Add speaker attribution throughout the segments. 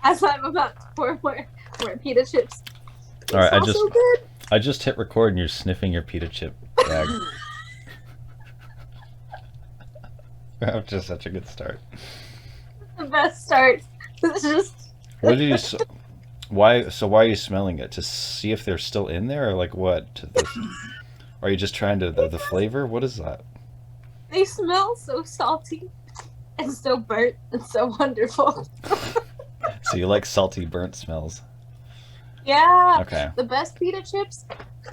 Speaker 1: as I'm about to pour more pita chips.
Speaker 2: All
Speaker 1: It's
Speaker 2: right,
Speaker 1: all so good.
Speaker 2: I just hit record and you're sniffing your pita chip bag. That was just such a good start.
Speaker 1: The best start. It's just
Speaker 2: What did you? Why? So why are you smelling it? To see if they're still in there, or like what? To this? Are you just trying to the flavor? What is that?
Speaker 1: they smell so salty and so burnt and so wonderful.
Speaker 2: So you like salty, burnt smells?
Speaker 1: Yeah,
Speaker 2: Okay.
Speaker 1: the best pita chips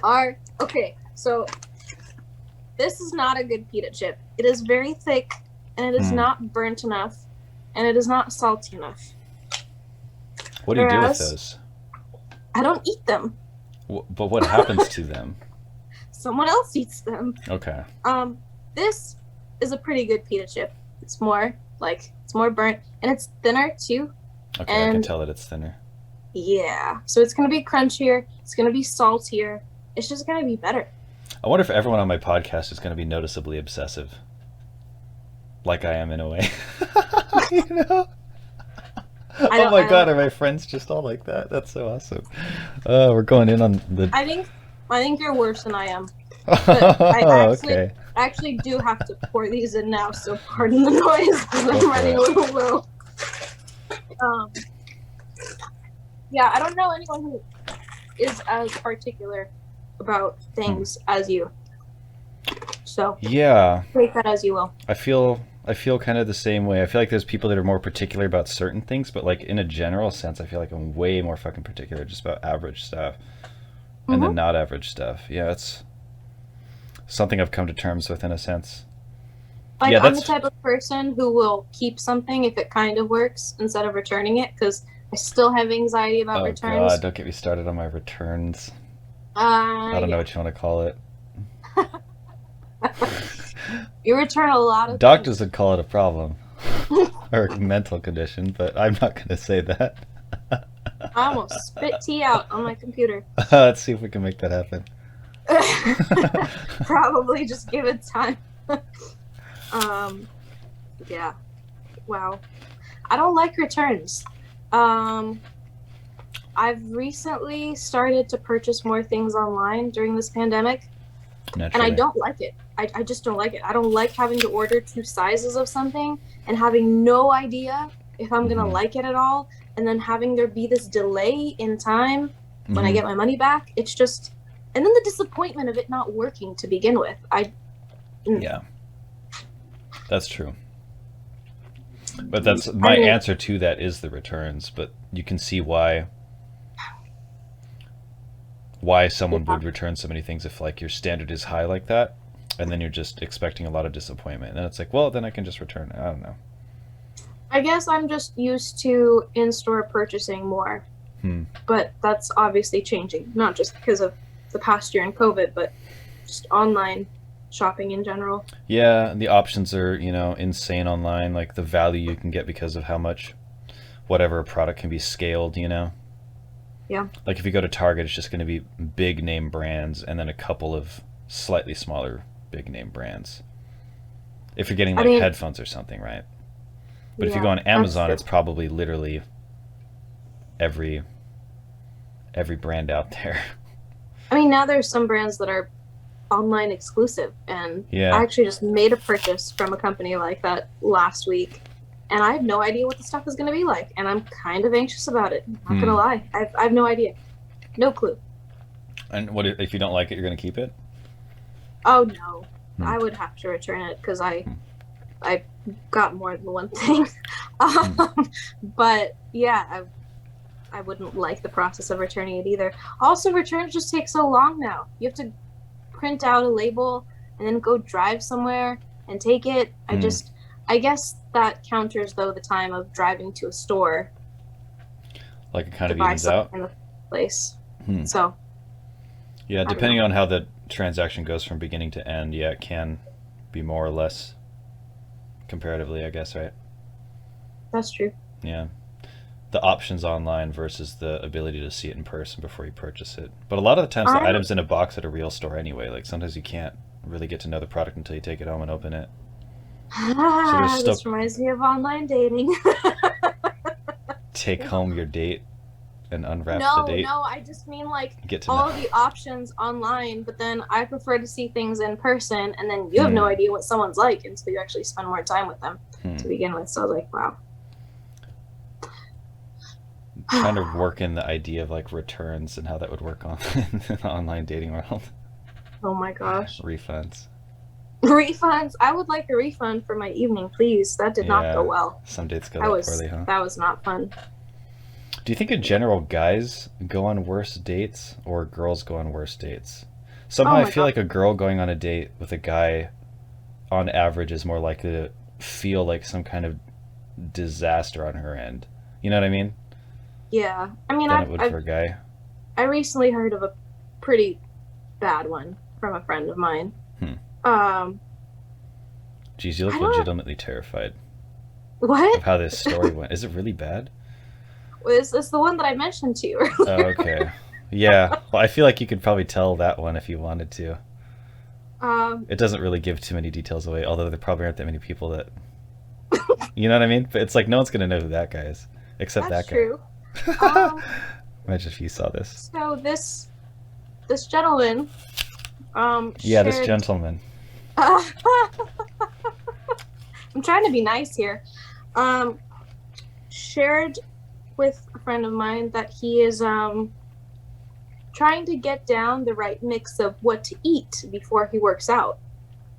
Speaker 1: are okay. So this is not a good pita chip. It is very thick and it is
Speaker 2: Hmm.
Speaker 1: not burnt enough and it is not salty enough.
Speaker 2: What do you do with
Speaker 1: Whereas
Speaker 2: those?
Speaker 1: I don't eat them.
Speaker 2: But what happens to them?
Speaker 1: Someone else eats them.
Speaker 2: Okay.
Speaker 1: Um, this is a pretty good pita chip. It's more like it's more burnt and it's thinner too.
Speaker 2: Okay, I can
Speaker 1: And
Speaker 2: tell that it's thinner.
Speaker 1: yeah, so it's gonna be crunchier. It's gonna be saltier. It's just gonna be better.
Speaker 2: I wonder if everyone on my podcast is going to be noticeably obsessive, like I am in a way. You know?
Speaker 1: I
Speaker 2: Oh
Speaker 1: don't.
Speaker 2: my
Speaker 1: I
Speaker 2: god,
Speaker 1: don't.
Speaker 2: are my friends just all like that? That's so awesome. Oh, we're going in on the.
Speaker 1: I think. I think you're worse than I am. But
Speaker 2: Oh, okay.
Speaker 1: I actually do have to pour these in now. So pardon the noise because
Speaker 2: Go
Speaker 1: I'm
Speaker 2: for
Speaker 1: running a
Speaker 2: it.
Speaker 1: little low. Um. Yeah, I don't know anyone who is as particular about things as you. So
Speaker 2: Yeah,
Speaker 1: take that as you will.
Speaker 2: I feel kind of the same way. I feel like there's people that are more particular about certain things, but like in a general sense, I feel like I'm way more fucking particular just about average stuff and then
Speaker 1: Mm-hmm.
Speaker 2: not average stuff. Yeah, it's something I've come to terms with in a sense.
Speaker 1: Like
Speaker 2: Yeah,
Speaker 1: I'm the
Speaker 2: that's
Speaker 1: type of person who will keep something if it kind of works instead of returning it because I still have anxiety about
Speaker 2: oh god,
Speaker 1: returns.
Speaker 2: don't get me started on my returns. I don't know
Speaker 1: Yeah.
Speaker 2: what you want to call it.
Speaker 1: You return a lot of
Speaker 2: Doctors
Speaker 1: things.
Speaker 2: would call it a problem or a mental condition, but I'm not going to say that.
Speaker 1: I almost spit tea out on my computer.
Speaker 2: Let's see if we can make that happen.
Speaker 1: Probably just give it time. um, yeah. Wow. I don't like returns. Um, I've recently started to purchase more things online during this pandemic, and I
Speaker 2: Naturally.
Speaker 1: don't like it. I just don't like it. I don't like having to order two sizes of something and having no idea if I'm gonna
Speaker 2: Hmm.
Speaker 1: like it at all, and then having there be this delay in time when I
Speaker 2: Hmm.
Speaker 1: get my money back. It's just, and then the disappointment of it not working to begin with.
Speaker 2: Yeah, that's true. But that's
Speaker 1: I
Speaker 2: my
Speaker 1: mean,
Speaker 2: answer to that is the returns. But you can see why someone
Speaker 1: yeah.
Speaker 2: would return so many things if like your standard is high like that, and then you're just expecting a lot of disappointment. And then it's like, well, then I can just return it. I don't know.
Speaker 1: I guess I'm just used to in-store purchasing more,
Speaker 2: Hmm.
Speaker 1: but that's obviously changing, not just because of the past year and COVID, but just online shopping in general.
Speaker 2: Yeah, the options are insane online. Like the value you can get because of how much whatever product can be scaled.
Speaker 1: Yeah.
Speaker 2: Like if you go to Target, it's just going to be big name brands and then a couple of slightly smaller big name brands. If you're getting
Speaker 1: I
Speaker 2: like
Speaker 1: mean,
Speaker 2: headphones or something, right? But if you go
Speaker 1: yeah,
Speaker 2: on
Speaker 1: that's
Speaker 2: Amazon,
Speaker 1: true.
Speaker 2: it's probably literally every every brand out there.
Speaker 1: I mean, now there's some brands that are online exclusive, and I
Speaker 2: Yeah.
Speaker 1: actually just made a purchase from a company like that last week, and I have no idea what the stuff is going to be like, and I'm kind of anxious about it. I'm not gonna
Speaker 2: Hmm.
Speaker 1: lie, I have no idea, no clue.
Speaker 2: And what if you don't like it? You're going to keep it?
Speaker 1: Oh no,
Speaker 2: Hmm.
Speaker 1: I would have to return it because
Speaker 2: Hmm.
Speaker 1: I got more than one thing.
Speaker 2: Hmm.
Speaker 1: But yeah, I wouldn't like the process of returning it either. Also, returns just take so long now. You have to print out a label and then go drive somewhere and take it.
Speaker 2: Hmm.
Speaker 1: I guess that counters though the time of driving to a store
Speaker 2: Like it kind
Speaker 1: to
Speaker 2: of
Speaker 1: buy
Speaker 2: evens
Speaker 1: something
Speaker 2: out.
Speaker 1: in the place.
Speaker 2: Hmm.
Speaker 1: So
Speaker 2: Yeah,
Speaker 1: I don't know.
Speaker 2: depending on how the transaction goes from beginning to end, yeah, it can be more or less comparatively, I guess, right?
Speaker 1: That's true.
Speaker 2: Yeah. The options online versus the ability to see it in person before you purchase it. But a lot of the times the
Speaker 1: I'm
Speaker 2: items in a box at a real store anyway. Like sometimes you can't really get to know the product until you take it home and open it. So there's
Speaker 1: this
Speaker 2: still
Speaker 1: reminds me of online dating.
Speaker 2: take home your date and unwrap the
Speaker 1: No,
Speaker 2: date.
Speaker 1: no, I just mean like
Speaker 2: Get to
Speaker 1: all
Speaker 2: know.
Speaker 1: of the options online, but then I prefer to see things in person, and then you have no
Speaker 2: Hmm.
Speaker 1: idea what someone's like until you actually spend more time with them to
Speaker 2: Hmm.
Speaker 1: begin with. So I was like, wow.
Speaker 2: Trying to work in the idea of like returns and how that would work on in the online dating world.
Speaker 1: Oh my gosh.
Speaker 2: Refunds.
Speaker 1: Refunds. I would like a refund for my evening, please. That did not go
Speaker 2: Yeah.
Speaker 1: well.
Speaker 2: Some dates go
Speaker 1: That
Speaker 2: that
Speaker 1: was
Speaker 2: poorly, huh?
Speaker 1: that was not fun.
Speaker 2: Do you think in general guys go on worse dates or girls go on worse dates? Somehow
Speaker 1: Oh
Speaker 2: I
Speaker 1: my
Speaker 2: feel
Speaker 1: god.
Speaker 2: like a girl going on a date with a guy on average is more likely to feel like some kind of disaster on her end. You know what I mean?
Speaker 1: Yeah. I mean,
Speaker 2: Than it would for a guy.
Speaker 1: I recently heard of a pretty bad one from a friend of mine.
Speaker 2: Hmm.
Speaker 1: Um,
Speaker 2: Geez, you
Speaker 1: I
Speaker 2: look
Speaker 1: don't
Speaker 2: legitimately terrified of
Speaker 1: what
Speaker 2: how this story went. Is it really bad?
Speaker 1: was this the one that I mentioned to you
Speaker 2: Oh,
Speaker 1: earlier?
Speaker 2: okay. Yeah. Well, I feel like you could probably tell that one if you wanted to.
Speaker 1: Um,
Speaker 2: It doesn't really give too many details away, although there probably aren't that many people that. You know what I mean? But it's like no one's going to know who that guy is. Except
Speaker 1: that's
Speaker 2: that guy.
Speaker 1: true. Um,
Speaker 2: Imagine if you saw this.
Speaker 1: so this gentleman
Speaker 2: Yeah, this
Speaker 1: shared.
Speaker 2: gentleman.
Speaker 1: Uh, I'm trying to be nice here. Um, shared with a friend of mine that he is trying to get down the right mix of what to eat before he works out.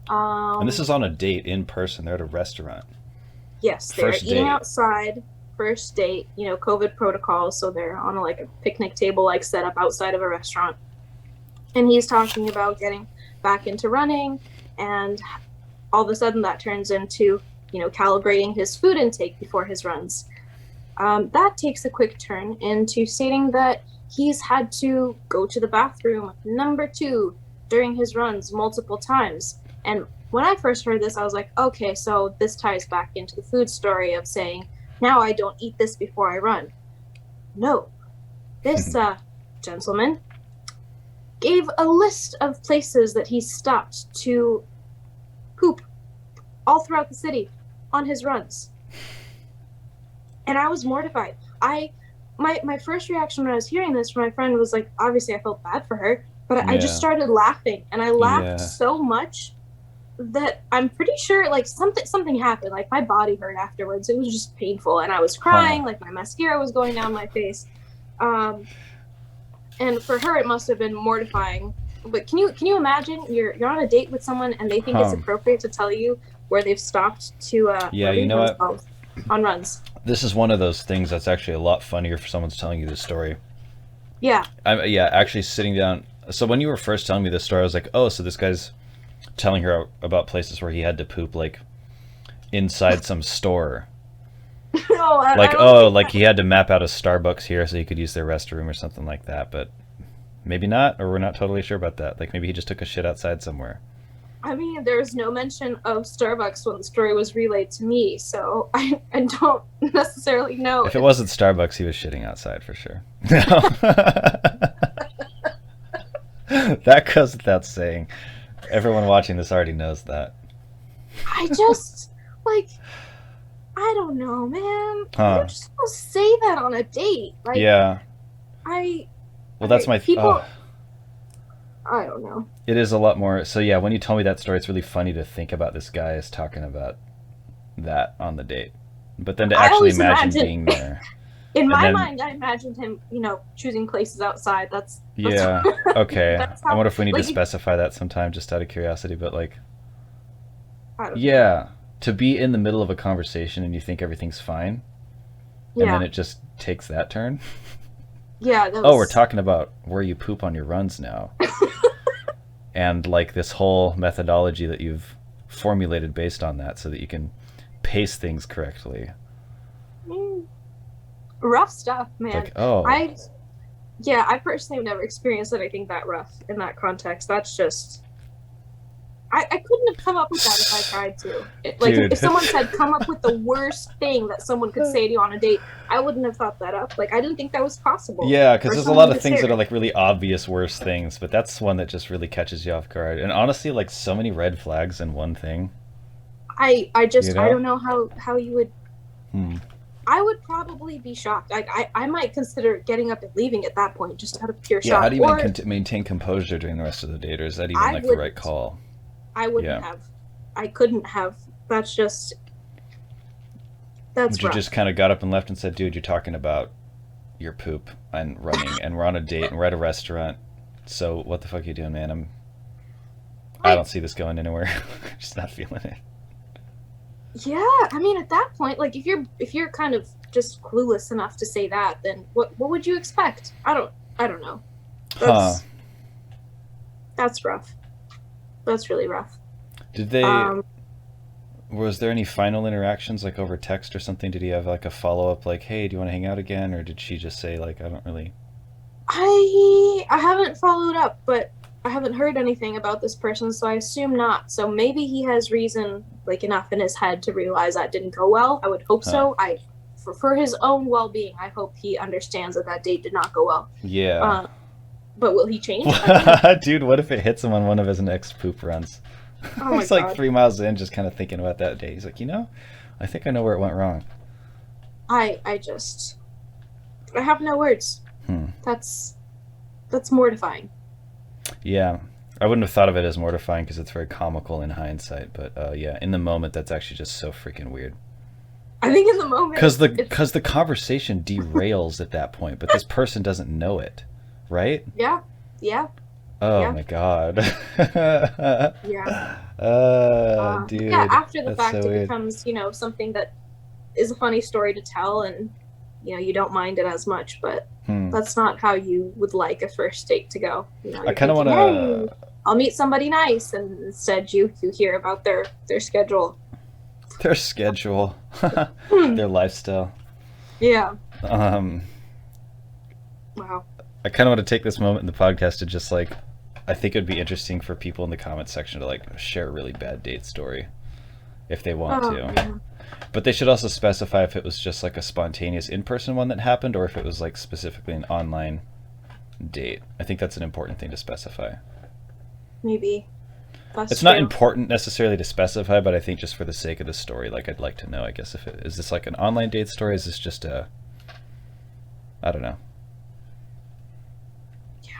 Speaker 2: And this
Speaker 1: Um,
Speaker 2: is on a date in person. They're at a restaurant.
Speaker 1: yes, they're
Speaker 2: First
Speaker 1: eating
Speaker 2: date.
Speaker 1: outside. First date, COVID protocols, so they're on a picnic table like set up outside of a restaurant. And he's talking about getting back into running, and all of a sudden that turns into calibrating his food intake before his runs. That takes a quick turn into stating that he's had to go to the bathroom number two during his runs multiple times. And when I first heard this, I was like, okay, so this ties back into the food story of saying, now I don't eat this before I run. No, this gentleman gave a list of places that he stopped to poop all throughout the city on his runs. And I was mortified. My first reaction when I was hearing this from my friend was like, obviously I felt bad for her, but I just
Speaker 2: Yeah.
Speaker 1: started laughing, and I laughed
Speaker 2: Yeah.
Speaker 1: so much that I'm pretty sure like something happened. Like my body hurt afterwards. It was just painful, and I was crying.
Speaker 2: Huh.
Speaker 1: Like my mascara was going down my face. And for her, it must have been mortifying. But can you imagine you're on a date with someone and they think it's
Speaker 2: Huh.
Speaker 1: appropriate to tell you where they've stopped to
Speaker 2: Yeah, you
Speaker 1: relieve
Speaker 2: know what?
Speaker 1: themselves on runs?
Speaker 2: This is one of those things that's actually a lot funnier if someone's telling you this story.
Speaker 1: Yeah.
Speaker 2: Yeah, actually sitting down. So when you were first telling me this story, I was like, oh, so this guy's telling her about places where he had to poop like inside some store.
Speaker 1: No, I
Speaker 2: Like,
Speaker 1: don't
Speaker 2: oh,
Speaker 1: think
Speaker 2: like
Speaker 1: that.
Speaker 2: he had to map out a Starbucks here so he could use their restroom or something like that. But maybe not, or we're not totally sure about that. Like maybe he just took a shit outside somewhere.
Speaker 1: I mean, there was no mention of Starbucks when the story was relayed to me, so I don't necessarily know
Speaker 2: If it
Speaker 1: if.
Speaker 2: wasn't Starbucks, he was shitting outside for sure. That goes without saying. Everyone watching this already knows that.
Speaker 1: I just like I don't know, man. You're
Speaker 2: Huh.
Speaker 1: just supposed to say that on a date. Like
Speaker 2: Yeah.
Speaker 1: I
Speaker 2: Well, that's my.
Speaker 1: people. I don't know.
Speaker 2: It is a lot more. So yeah, when you told me that story, it's really funny to think about this guy as talking about that on the date, but then to
Speaker 1: I
Speaker 2: actually
Speaker 1: always
Speaker 2: imagine
Speaker 1: imagine
Speaker 2: being there,
Speaker 1: in
Speaker 2: and
Speaker 1: my
Speaker 2: then
Speaker 1: mind, I imagined him, choosing places outside. That's
Speaker 2: yeah, okay.
Speaker 1: that's
Speaker 2: I
Speaker 1: how
Speaker 2: wonder if we need to
Speaker 1: like
Speaker 2: specify that sometime, just out of curiosity. But like,
Speaker 1: I don't know.
Speaker 2: yeah, to be in the middle of a conversation and you think everything's fine, and then
Speaker 1: Yeah,
Speaker 2: it just takes that turn.
Speaker 1: yeah, that
Speaker 2: Oh, we're
Speaker 1: was.
Speaker 2: talking about where you poop on your runs now, and like this whole methodology that you've formulated based on that, so that you can pace things correctly.
Speaker 1: mm, Rough stuff, man.
Speaker 2: Like, oh,
Speaker 1: I Yeah, I personally have never experienced anything that rough in that context. That's just I couldn't have come up with that if I tried to. Like
Speaker 2: dude.
Speaker 1: if someone said come up with the worst thing that someone could say to you on a date, I wouldn't have thought that up. Like I didn't think that was possible
Speaker 2: Yeah, because
Speaker 1: for
Speaker 2: there's a
Speaker 1: someone
Speaker 2: lot of
Speaker 1: to
Speaker 2: things that
Speaker 1: share.
Speaker 2: are like really obvious worse things, but that's one that just really catches you off guard. And honestly, like so many red flags in one thing.
Speaker 1: I
Speaker 2: You
Speaker 1: just I
Speaker 2: know?
Speaker 1: don't know how you would.
Speaker 2: Hmm.
Speaker 1: I would probably be shocked. Like I might consider getting up and leaving at that point, just out of pure
Speaker 2: Yeah, how
Speaker 1: shock.
Speaker 2: do you
Speaker 1: Or
Speaker 2: maintain composure during the rest of the date, or is that even
Speaker 1: I
Speaker 2: like the right
Speaker 1: wouldn't.
Speaker 2: call?
Speaker 1: I wouldn't
Speaker 2: Yeah.
Speaker 1: have. I couldn't have. That's just
Speaker 2: Would
Speaker 1: that's
Speaker 2: you just
Speaker 1: rough.
Speaker 2: kind of got up and left and said, dude, you're talking about your poop and running, and we're on a date and we're at a restaurant. So what the fuck are you doing, man? I
Speaker 1: Like,
Speaker 2: don't see this going anywhere. Just not feeling it.
Speaker 1: yeah, I mean, at that point, like if you're kind of just clueless enough to say that, then what would you expect? I don't know.
Speaker 2: Huh.
Speaker 1: That's rough. That's really rough.
Speaker 2: Did they
Speaker 1: Um,
Speaker 2: Was there any final interactions like over text or something? Did he have like a follow up like, "Hey, do you want to hang out again?" Or did she just say like, "I don't really."
Speaker 1: I haven't followed up, but I haven't heard anything about this person, so I assume not. So maybe he has reason, like enough in his head to realize that didn't go well. I would hope
Speaker 2: Huh.
Speaker 1: so. For his own well-being, I hope he understands that that date did not go well.
Speaker 2: Yeah.
Speaker 1: Uh, but will he change? I don't know.
Speaker 2: Dude, what if it hits him on one of his next poop runs?
Speaker 1: Oh my
Speaker 2: He's like
Speaker 1: god.
Speaker 2: 3 miles in, just kind of thinking about that day. He's like, I think I know where it went wrong.
Speaker 1: I just I have no words.
Speaker 2: Hmm.
Speaker 1: That's mortifying.
Speaker 2: Yeah. I wouldn't have thought of it as mortifying because it's very comical in hindsight, but yeah, in the moment, that's actually just so freaking weird.
Speaker 1: I think in the moment
Speaker 2: Because
Speaker 1: it's
Speaker 2: because the conversation derails at that point, but this person doesn't know it, right?
Speaker 1: yeah, yeah,
Speaker 2: Oh
Speaker 1: yeah,
Speaker 2: my god.
Speaker 1: yeah. Yeah,
Speaker 2: Dude,
Speaker 1: after the
Speaker 2: that's
Speaker 1: fact,
Speaker 2: so
Speaker 1: it
Speaker 2: weird.
Speaker 1: becomes, something that is a funny story to tell, and you don't mind it as much, but
Speaker 2: Hmm.
Speaker 1: that's not how you would like a first date to go.
Speaker 2: I
Speaker 1: You're
Speaker 2: kind of want
Speaker 1: thinking, hey,
Speaker 2: to
Speaker 1: I'll meet somebody nice, and instead you hear about their schedule.
Speaker 2: their schedule,
Speaker 1: Hmm.
Speaker 2: their lifestyle.
Speaker 1: Yeah.
Speaker 2: Um,
Speaker 1: Wow.
Speaker 2: I kind of want to take this moment in the podcast to just like, I think it'd be interesting for people in the comments section to like share a really bad date story if they want
Speaker 1: Oh
Speaker 2: to.
Speaker 1: man.
Speaker 2: But they should also specify if it was just like a spontaneous in-person one that happened or if it was like specifically an online date. I think that's an important thing to specify.
Speaker 1: Maybe that's
Speaker 2: It's not
Speaker 1: true.
Speaker 2: important necessarily to specify, but I think just for the sake of the story, like I'd like to know, I guess, if it is this like an online date story, is this just I don't know,
Speaker 1: Yeah.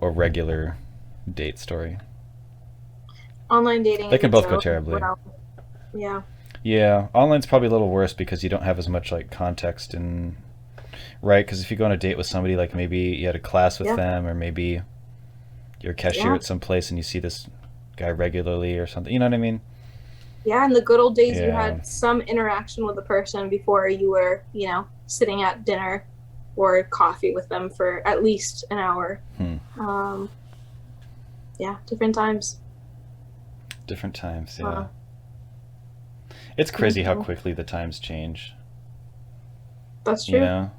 Speaker 2: a regular date story?
Speaker 1: Online dating
Speaker 2: They
Speaker 1: in
Speaker 2: can both go
Speaker 1: general.
Speaker 2: terribly.
Speaker 1: Wow. Yeah.
Speaker 2: Yeah, online's probably a little worse because you don't have as much like context and right. Because if you go on a date with somebody, like maybe you had a class with
Speaker 1: Yeah.
Speaker 2: them, or maybe you're a cashier
Speaker 1: Yeah.
Speaker 2: at some place and you see this guy regularly or something. You know what I mean?
Speaker 1: Yeah. In the good old days, you
Speaker 2: Yeah.
Speaker 1: had some interaction with a person before you were, sitting at dinner or coffee with them for at least an hour.
Speaker 2: Hmm.
Speaker 1: Um, yeah, different times.
Speaker 2: Different times. Yeah.
Speaker 1: Uh,
Speaker 2: It's crazy how
Speaker 1: mhm.
Speaker 2: quickly the times change.
Speaker 1: That's
Speaker 2: You
Speaker 1: true.
Speaker 2: know,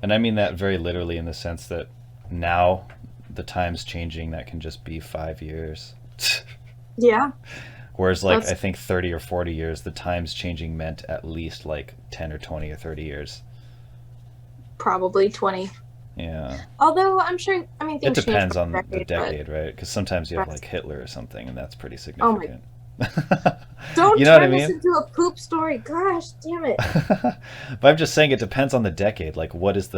Speaker 2: and I mean that very literally in the sense that now the times changing that can just be 5 years.
Speaker 1: Yeah,
Speaker 2: Whereas, like, I
Speaker 1: that's
Speaker 2: think 30 or 40 years, the times changing meant at least like 10 or 20 or 30 years.
Speaker 1: probably 20.
Speaker 2: Yeah.
Speaker 1: Although I'm sure, I mean,
Speaker 2: It
Speaker 1: things change
Speaker 2: depends
Speaker 1: by
Speaker 2: on the
Speaker 1: decade, but
Speaker 2: decade, right? Because sometimes you have
Speaker 1: right.
Speaker 2: like Hitler or something, and that's pretty
Speaker 1: Oh my,
Speaker 2: significant.
Speaker 1: don't
Speaker 2: You know what I
Speaker 1: turn this
Speaker 2: mean?
Speaker 1: into a poop story. Gosh, damn it.
Speaker 2: But I'm just saying it depends on the decade. Like, what is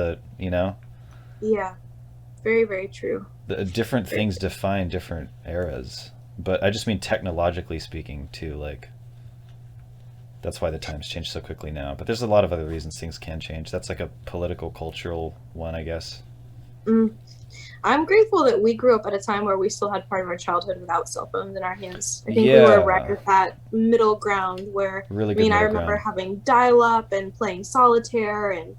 Speaker 1: Yeah, very, very true.
Speaker 2: the different
Speaker 1: Very,
Speaker 2: things define different eras. But I just mean technologically speaking, too. Like, that's why the times change so quickly now. But there's a lot of other reasons things can change. That's like a political, cultural one, I guess.
Speaker 1: mm. I'm grateful that we grew up at a time where we still had part of our childhood without cell phones in our hands. I think we were right
Speaker 2: Yeah.
Speaker 1: at that middle ground where,
Speaker 2: Really
Speaker 1: I
Speaker 2: good
Speaker 1: mean, I
Speaker 2: middle
Speaker 1: remember
Speaker 2: ground.
Speaker 1: having dial up and playing solitaire, and,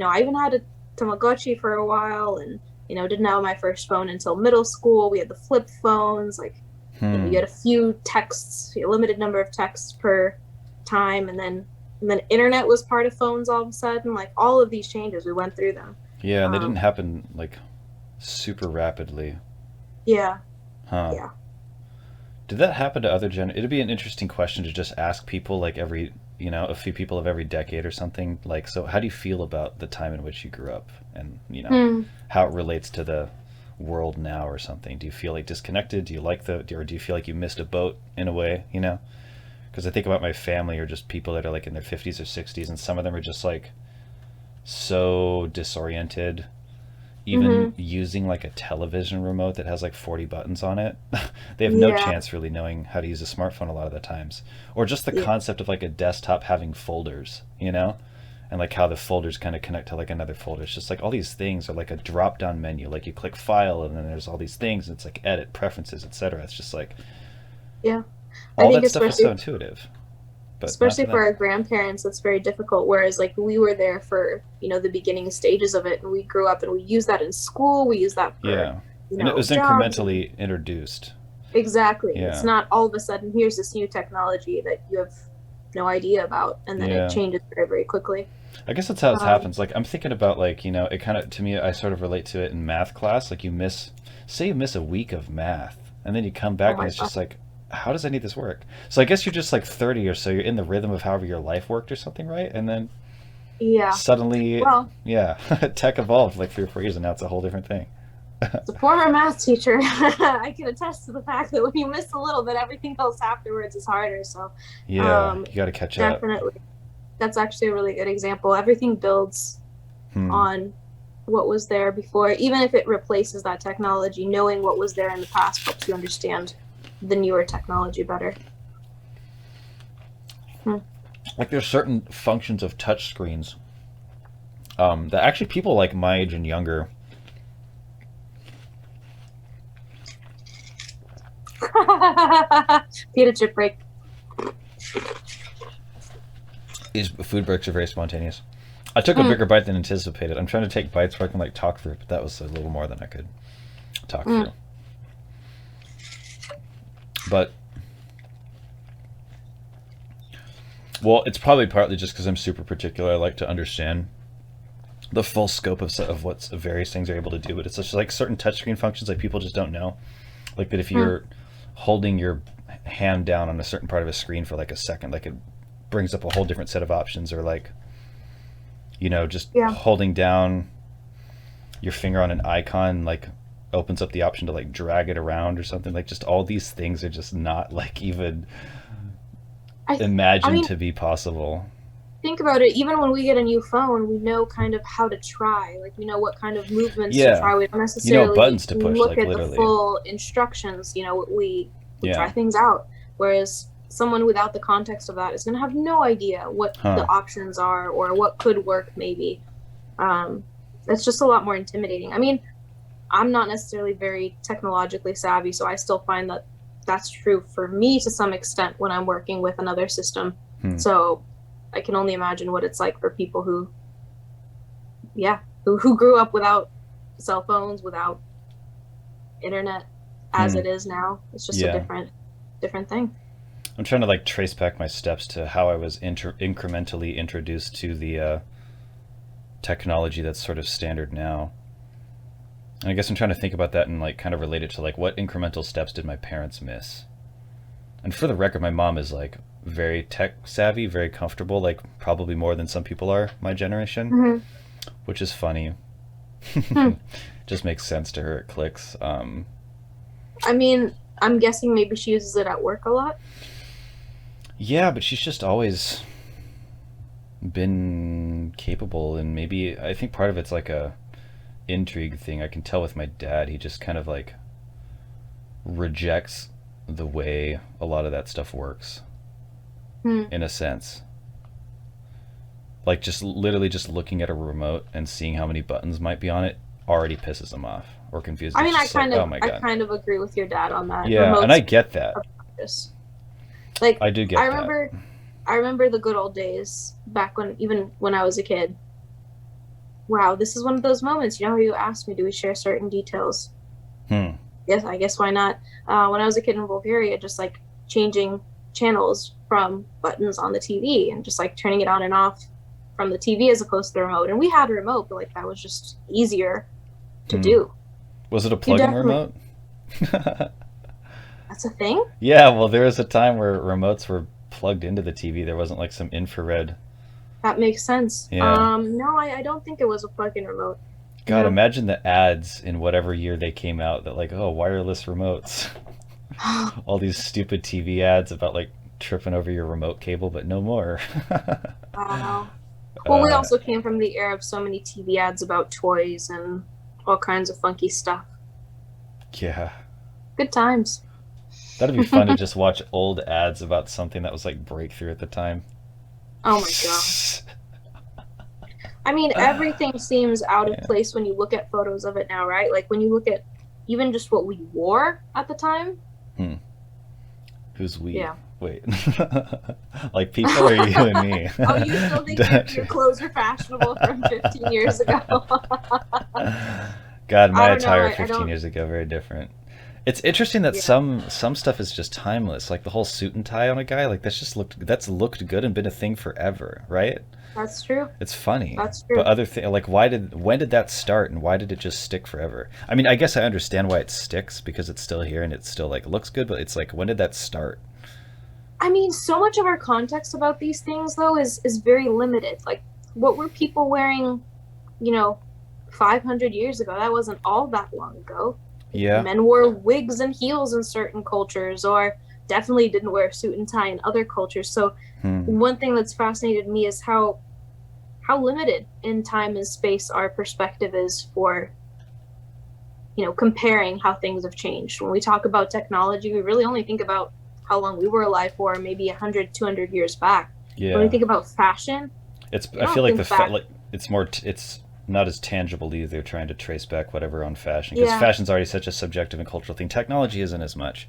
Speaker 1: I even had a Tamagotchi for a while, and, didn't have my first phone until middle school. We had the flip phones, like, you
Speaker 2: Hmm.
Speaker 1: had a few texts, a limited number of texts per time, and then internet was part of phones all of a sudden. Like all of these changes, we went through them.
Speaker 2: Yeah, and they didn't
Speaker 1: Um,
Speaker 2: happen like super rapidly.
Speaker 1: yeah,
Speaker 2: Huh.
Speaker 1: yeah.
Speaker 2: Did that happen to other It'd be an interesting question to just ask people, like a few people of every decade or something. Like, so how do you feel about the time in which you grew up, and
Speaker 1: Hmm.
Speaker 2: how it relates to the world now or something? Do you feel like disconnected? Do you like or do you feel like you missed a boat in a way? Because I think about my family or just people that are like in their 50s or 60s, and some of them are just like so disoriented. Even
Speaker 1: Mhm.
Speaker 2: using like a television remote that has like 40 buttons on it, they have no
Speaker 1: Yeah.
Speaker 2: chance really knowing how to use a smartphone a lot of the times. Or just the
Speaker 1: Yeah.
Speaker 2: concept of like a desktop having folders, you know? And like how the folders kind of connect to like another folder. It's just like all these things are like a drop down menu. Like you click file and then there's all these things. And it's like edit, preferences, etc. It's just like
Speaker 1: Yeah. I
Speaker 2: all
Speaker 1: think
Speaker 2: that stuff is so
Speaker 1: especially
Speaker 2: intuitive, but not
Speaker 1: especially
Speaker 2: to
Speaker 1: for
Speaker 2: them.
Speaker 1: our grandparents, it's very difficult. Whereas like we were there for, the beginning stages of it, and we grew up and we use that in school, we use that for,
Speaker 2: Yeah. And it was
Speaker 1: jobs and
Speaker 2: incrementally introduced.
Speaker 1: exactly. It's
Speaker 2: Yeah.
Speaker 1: not all of a sudden here's this new technology that you have no idea about, and then it
Speaker 2: Yeah.
Speaker 1: changes very, very quickly.
Speaker 2: I guess that's how it
Speaker 1: Um,
Speaker 2: happens. Like I'm thinking about like it kind of to me I sort of relate to it in math class. Like say you miss a week of math, and then you come
Speaker 1: oh
Speaker 2: back and
Speaker 1: my
Speaker 2: it's
Speaker 1: god.
Speaker 2: just like, how does any of this work? So I guess you're just like 30 or so. You're in the rhythm of however your life worked or something, right? And then
Speaker 1: Yeah.
Speaker 2: suddenly,
Speaker 1: Well,
Speaker 2: yeah, tech evolved like 3 or 4 years, and now it's a whole different thing.
Speaker 1: as a former math teacher, I can attest to the fact that when you miss a little bit, everything else afterwards is harder. So,
Speaker 2: Yeah,
Speaker 1: um,
Speaker 2: you got to catch up.
Speaker 1: definitely, that's actually a really good example. Everything builds
Speaker 2: Hmm.
Speaker 1: on what was there before, even if it replaces that technology. Knowing what was there in the past helps you understand the newer technology better. Hmm.
Speaker 2: Like there's certain functions of touch screens that actually people like my age and younger
Speaker 1: Pita chip break.
Speaker 2: these food breaks are very spontaneous. I took a
Speaker 1: Mm,
Speaker 2: bigger bite than anticipated. I'm trying to take bites where I can like talk through, but that was a little more than I could talk
Speaker 1: mm.
Speaker 2: through. But well, it's probably partly just because I'm super particular. I like to understand the full scope of what various things are able to do. But it's just like certain touchscreen functions like people just don't know. Like that if
Speaker 1: Mm.
Speaker 2: you're holding your hand down on a certain part of a screen for like a second, like it brings up a whole different set of options. Or like just
Speaker 1: Yeah.
Speaker 2: holding down your finger on an icon like opens up the option to like drag it around or something. Like just all these things are just not like even
Speaker 1: I, I
Speaker 2: imagined
Speaker 1: mean,
Speaker 2: to be possible.
Speaker 1: think about it. Even when we get a new phone, we know kind of how to try. Like we know what kind of movements to
Speaker 2: Yeah,
Speaker 1: try. We don't
Speaker 2: what
Speaker 1: necessarily
Speaker 2: buttons to push,
Speaker 1: look
Speaker 2: like
Speaker 1: at the
Speaker 2: literally.
Speaker 1: full instructions. We
Speaker 2: Yeah.
Speaker 1: try things out. Whereas someone without the context of that is going to have no idea what the
Speaker 2: Huh.
Speaker 1: options are or what could work. Maybe um, it's just a lot more intimidating. I mean, I'm not necessarily very technologically savvy, so I still find that that's true for me to some extent when I'm working with another system.
Speaker 2: Hmm.
Speaker 1: So I can only imagine what it's like for people who, yeah, who grew up without cell phones, without internet as
Speaker 2: Hmm.
Speaker 1: it is now. It's just a
Speaker 2: Yeah.
Speaker 1: different thing.
Speaker 2: I'm trying to like trace back my steps to how I was incrementally introduced to the technology that's sort of standard now. And I guess I'm trying to think about that and like kind of relate it to like what incremental steps did my parents miss. And for the record, my mom is like very tech savvy, very comfortable, like probably more than some people are my generation,
Speaker 1: Mm-hmm.
Speaker 2: which is funny.
Speaker 1: Hmm.
Speaker 2: Just makes sense to her. It clicks.
Speaker 1: I mean, I'm guessing maybe she uses it at work a lot.
Speaker 2: Yeah, but she's just always been capable, and maybe I think part of it's like a intrigue thing. I can tell with my dad, he just kind of like rejects the way a lot of that stuff works
Speaker 1: Hmm.
Speaker 2: in a sense. Like just literally just looking at a remote and seeing how many buttons might be on it already pisses him off or confuses.
Speaker 1: I
Speaker 2: It's
Speaker 1: mean,
Speaker 2: just like, oh my
Speaker 1: I
Speaker 2: god.
Speaker 1: kind of agree with your dad on that.
Speaker 2: Yeah, and I
Speaker 1: Remotes
Speaker 2: get that.
Speaker 1: are practice. Like
Speaker 2: I do
Speaker 1: I
Speaker 2: get that.
Speaker 1: remember I remember the good old days back when even when I was a kid. Wow, this is one of those moments. You know how you asked me, do we share certain details?
Speaker 2: Hmm.
Speaker 1: Yes, I guess why not? When I was a kid in Bulgaria, just like changing channels from buttons on the TV and just like turning it on and off from the TV as opposed to the remote. And we had a remote, but like that was just easier to
Speaker 2: Hmm.
Speaker 1: do.
Speaker 2: Was it a
Speaker 1: You
Speaker 2: plug-in
Speaker 1: definitely,
Speaker 2: remote?
Speaker 1: that's a thing.
Speaker 2: Yeah, well, there was a time where remotes were plugged into the TV. There wasn't like some infrared.
Speaker 1: That makes sense.
Speaker 2: Yeah.
Speaker 1: No, I don't think it was a plug-in remote.
Speaker 2: God,
Speaker 1: No.
Speaker 2: imagine the ads in whatever year they came out that like, oh, wireless remotes. All these stupid TV ads about like tripping over your remote cable, but no more.
Speaker 1: Wow. Well, we
Speaker 2: uh,
Speaker 1: also came from the era of so many TV ads about toys and all kinds of funky stuff.
Speaker 2: yeah.
Speaker 1: Good times.
Speaker 2: That'd be fun to just watch old ads about something that was like breakthrough at the time.
Speaker 1: Oh my gosh. I mean, everything seems out of
Speaker 2: Yeah.
Speaker 1: place when you look at photos of it now, right? Like when you look at even just what we wore at the time.
Speaker 2: Hmm. Who's we?
Speaker 1: Yeah.
Speaker 2: Wait. Like people or you and me?
Speaker 1: Oh, you still think your clothes are fashionable from 15 years ago?
Speaker 2: God, my
Speaker 1: I don't know.
Speaker 2: attire
Speaker 1: I
Speaker 2: 15
Speaker 1: don't.
Speaker 2: years ago, very different. It's interesting that
Speaker 1: Yeah,
Speaker 2: some stuff is just timeless, like the whole suit and tie on a guy. Like that's looked good and been a thing forever, right?
Speaker 1: that's true.
Speaker 2: It's funny,
Speaker 1: That's
Speaker 2: but
Speaker 1: true.
Speaker 2: like when did that start and why did it just stick forever? I mean, I guess I understand why it sticks because it's still here and it still like looks good, but it's like when did that start?
Speaker 1: I mean, so much of our context about these things, though, is very limited. Like, what were people wearing, you know, 500 years ago? That wasn't all that long ago.
Speaker 2: Yeah.
Speaker 1: Men wore wigs and heels in certain cultures, or definitely didn't wear a suit and tie in other cultures. So,
Speaker 2: Hmm.
Speaker 1: one thing that's fascinated me is how limited in time and space our perspective is for comparing how things have changed. When we talk about technology, we really only think about how long we were alive for, maybe 100, 200 years back. When we
Speaker 2: Yeah.
Speaker 1: think about fashion,
Speaker 2: It's
Speaker 1: we
Speaker 2: I feel
Speaker 1: don't
Speaker 2: like
Speaker 1: think back.
Speaker 2: like it's more it's not as tangible either trying to trace back whatever on fashion because
Speaker 1: Yeah,
Speaker 2: fashion's already such a subjective and cultural thing. Technology isn't as much.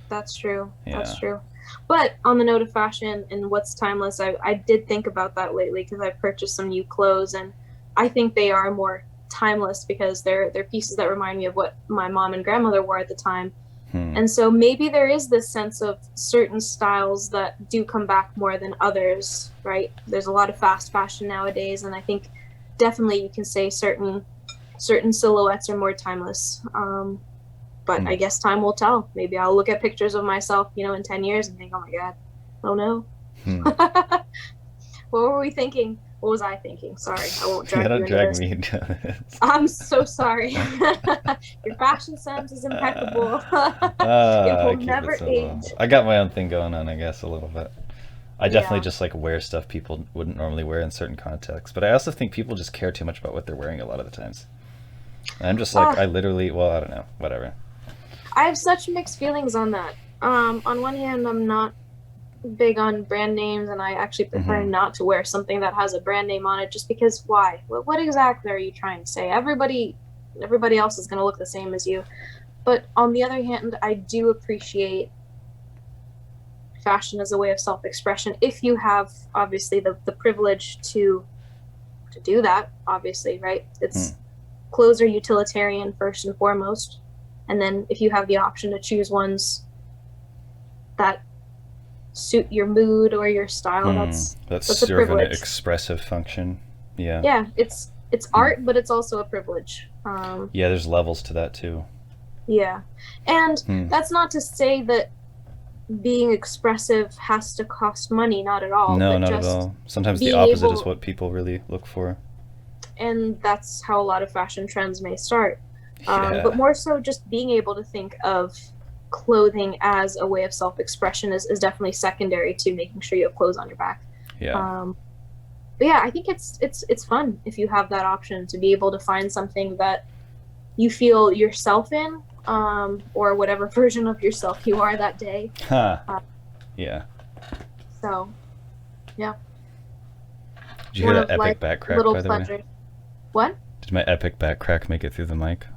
Speaker 1: that's true. That's
Speaker 2: Yeah.
Speaker 1: true. But on the note of fashion and what's timeless, I did think about that lately because I purchased some new clothes, and I think they are more timeless because they're pieces that remind me of what my mom and grandmother wore at the time.
Speaker 2: Hmm.
Speaker 1: And so maybe there is this sense of certain styles that do come back more than others, right? There's a lot of fast fashion nowadays, and I think definitely you can say certain silhouettes are more timeless. But
Speaker 2: Hmm.
Speaker 1: I guess time will tell. Maybe I'll look at pictures of myself, in 10 years and think, oh my God, oh no.
Speaker 2: Hmm.
Speaker 1: What were we thinking? What was I thinking? Sorry, I won't
Speaker 2: Yeah,
Speaker 1: drag you
Speaker 2: don't
Speaker 1: into
Speaker 2: drag
Speaker 1: this.
Speaker 2: me into this.
Speaker 1: I'm so sorry. Your fashion sense is impeccable. It
Speaker 2: I
Speaker 1: will
Speaker 2: keep it
Speaker 1: never
Speaker 2: so low.
Speaker 1: age.
Speaker 2: I got my own thing going on, I guess, a little bit. I definitely
Speaker 1: Yeah.
Speaker 2: just like wear stuff people wouldn't normally wear in certain contexts, but I also think people just care too much about what they're wearing a lot of the times. And I'm just like,
Speaker 1: Uh,
Speaker 2: I literally, well, I don't know, whatever.
Speaker 1: I have such mixed feelings on that. On one hand, I'm not big on brand names, and I actually prefer
Speaker 2: Hmm.
Speaker 1: not to wear something that has a brand name on it, just because why? What exactly are you trying to say? Everybody else is going to look the same as you. But on the other hand, I do appreciate fashion as a way of self-expression if you have obviously the privilege to do that, obviously, right?
Speaker 2: Hmm.
Speaker 1: It's clothes are utilitarian first and foremost, and then if you have the option to choose ones that suit your mood or your style,
Speaker 2: Hmm. That's
Speaker 1: that's a
Speaker 2: serve an
Speaker 1: privilege.
Speaker 2: expressive function. Yeah.
Speaker 1: Yeah, it's
Speaker 2: Hmm.
Speaker 1: art, but it's also a privilege.
Speaker 2: Yeah, there's levels to that too.
Speaker 1: Yeah, and
Speaker 2: Hmm.
Speaker 1: that's not to say that being expressive has to cost money, not at all,
Speaker 2: No,
Speaker 1: but
Speaker 2: not at
Speaker 1: just
Speaker 2: all. Sometimes the
Speaker 1: being
Speaker 2: opposite is
Speaker 1: able,
Speaker 2: what people really look for.
Speaker 1: and that's how a lot of fashion trends may start. But
Speaker 2: Yeah.
Speaker 1: more so, just being able to think of clothing as a way of self-expression is definitely secondary to making sure you have clothes on your back.
Speaker 2: Yeah.
Speaker 1: Um, but yeah, I think it's fun if you have that option to be able to find something that you feel yourself in, or whatever version of yourself you are that day.
Speaker 2: Huh.
Speaker 1: Uh,
Speaker 2: Yeah.
Speaker 1: so yeah,
Speaker 2: Did you hear
Speaker 1: one
Speaker 2: that
Speaker 1: of
Speaker 2: epic
Speaker 1: life's
Speaker 2: back crack,
Speaker 1: little
Speaker 2: by the way?
Speaker 1: pleasures. What?
Speaker 2: Did my epic back crack make it through the mic?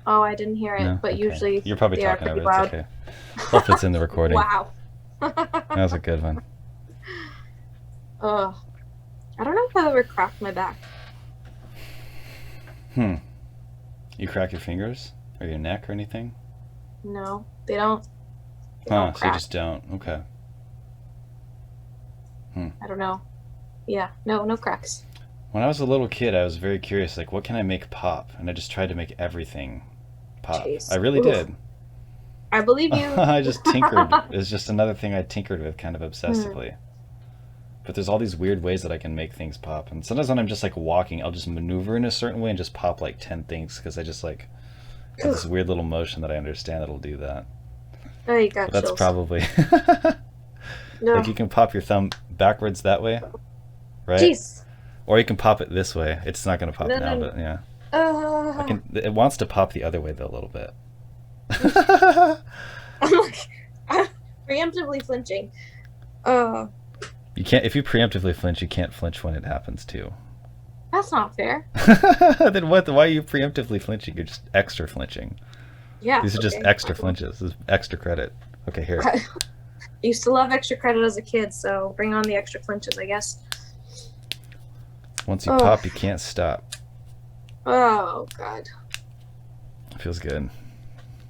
Speaker 1: Oh, I didn't hear it,
Speaker 2: No?
Speaker 1: but
Speaker 2: Okay.
Speaker 1: usually
Speaker 2: You're probably
Speaker 1: they are
Speaker 2: talking
Speaker 1: pretty
Speaker 2: over it. It's
Speaker 1: loud.
Speaker 2: okay. Hopefully it's in the recording.
Speaker 1: Wow.
Speaker 2: That was a good one.
Speaker 1: Ugh. I don't know if I've ever cracked my back.
Speaker 2: Hmm. You crack your fingers? Or your neck or anything?
Speaker 1: No, they don't. They
Speaker 2: Huh,
Speaker 1: don't
Speaker 2: so you
Speaker 1: crack.
Speaker 2: just don't. Okay. Hmm.
Speaker 1: I don't know. Yeah, no, no cracks.
Speaker 2: When I was a little kid, I was very curious, like, what can I make pop? And I just tried to make everything pop. I
Speaker 1: Jeez.
Speaker 2: really
Speaker 1: Oof.
Speaker 2: did.
Speaker 1: I believe you.
Speaker 2: I just tinkered. It's just another thing I tinkered with kind of
Speaker 1: Hmm.
Speaker 2: obsessively. But there's all these weird ways that I can make things pop. And sometimes when I'm just like walking, I'll just maneuver in a certain way and just pop like 10 things because I just like have this weird little motion that I understand that'll do that.
Speaker 1: Oh, you
Speaker 2: But
Speaker 1: got
Speaker 2: that's
Speaker 1: chills.
Speaker 2: probably Like
Speaker 1: No.
Speaker 2: you can pop your thumb backwards that way, right?
Speaker 1: Jeez.
Speaker 2: Or you can pop it this way. It's not going to pop
Speaker 1: No,
Speaker 2: now,
Speaker 1: no.
Speaker 2: but yeah. I
Speaker 1: Uh,
Speaker 2: can. It wants to pop the other way though a little bit.
Speaker 1: I'm like, I'm preemptively flinching. Uh,
Speaker 2: You can't. If you preemptively flinch, you can't flinch when it happens too.
Speaker 1: that's not fair.
Speaker 2: Then what? Why are you preemptively flinching? You're just extra flinching.
Speaker 1: Yeah,
Speaker 2: These are just
Speaker 1: okay.
Speaker 2: extra flinches. This is extra credit. Okay, here.
Speaker 1: I used to love extra credit as a kid, so bring on the extra flinches, I guess.
Speaker 2: Once you
Speaker 1: Oh,
Speaker 2: pop, you can't stop.
Speaker 1: oh God.
Speaker 2: Feels good.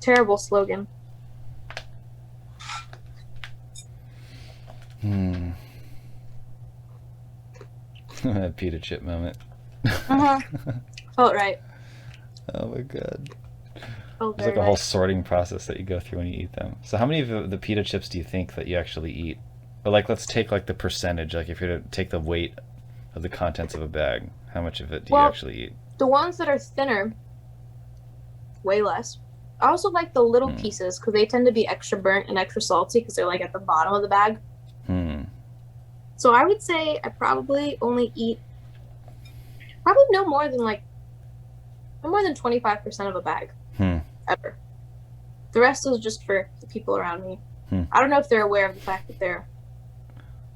Speaker 1: Terrible slogan.
Speaker 2: Hmm. Pita chip moment.
Speaker 1: Uh-huh. Felt right.
Speaker 2: Oh my god.
Speaker 1: Felt
Speaker 2: There's like
Speaker 1: very
Speaker 2: a whole
Speaker 1: right.
Speaker 2: sorting process that you go through when you eat them. So how many of the pita chips do you think that you actually eat? Or like let's take like the percentage, like if you're to take the weight of the contents of a bag, how much of it do you
Speaker 1: Well,
Speaker 2: actually eat?
Speaker 1: the ones that are thinner, way less. I also like the little
Speaker 2: Hmm.
Speaker 1: pieces because they tend to be extra burnt and extra salty because they're like at the bottom of the bag.
Speaker 2: Hmm.
Speaker 1: So I would say I probably only eat probably no more than 25% of a bag
Speaker 2: Hmm.
Speaker 1: ever. The rest is just for the people around me.
Speaker 2: Hmm.
Speaker 1: I don't know if they're aware of the fact that they're,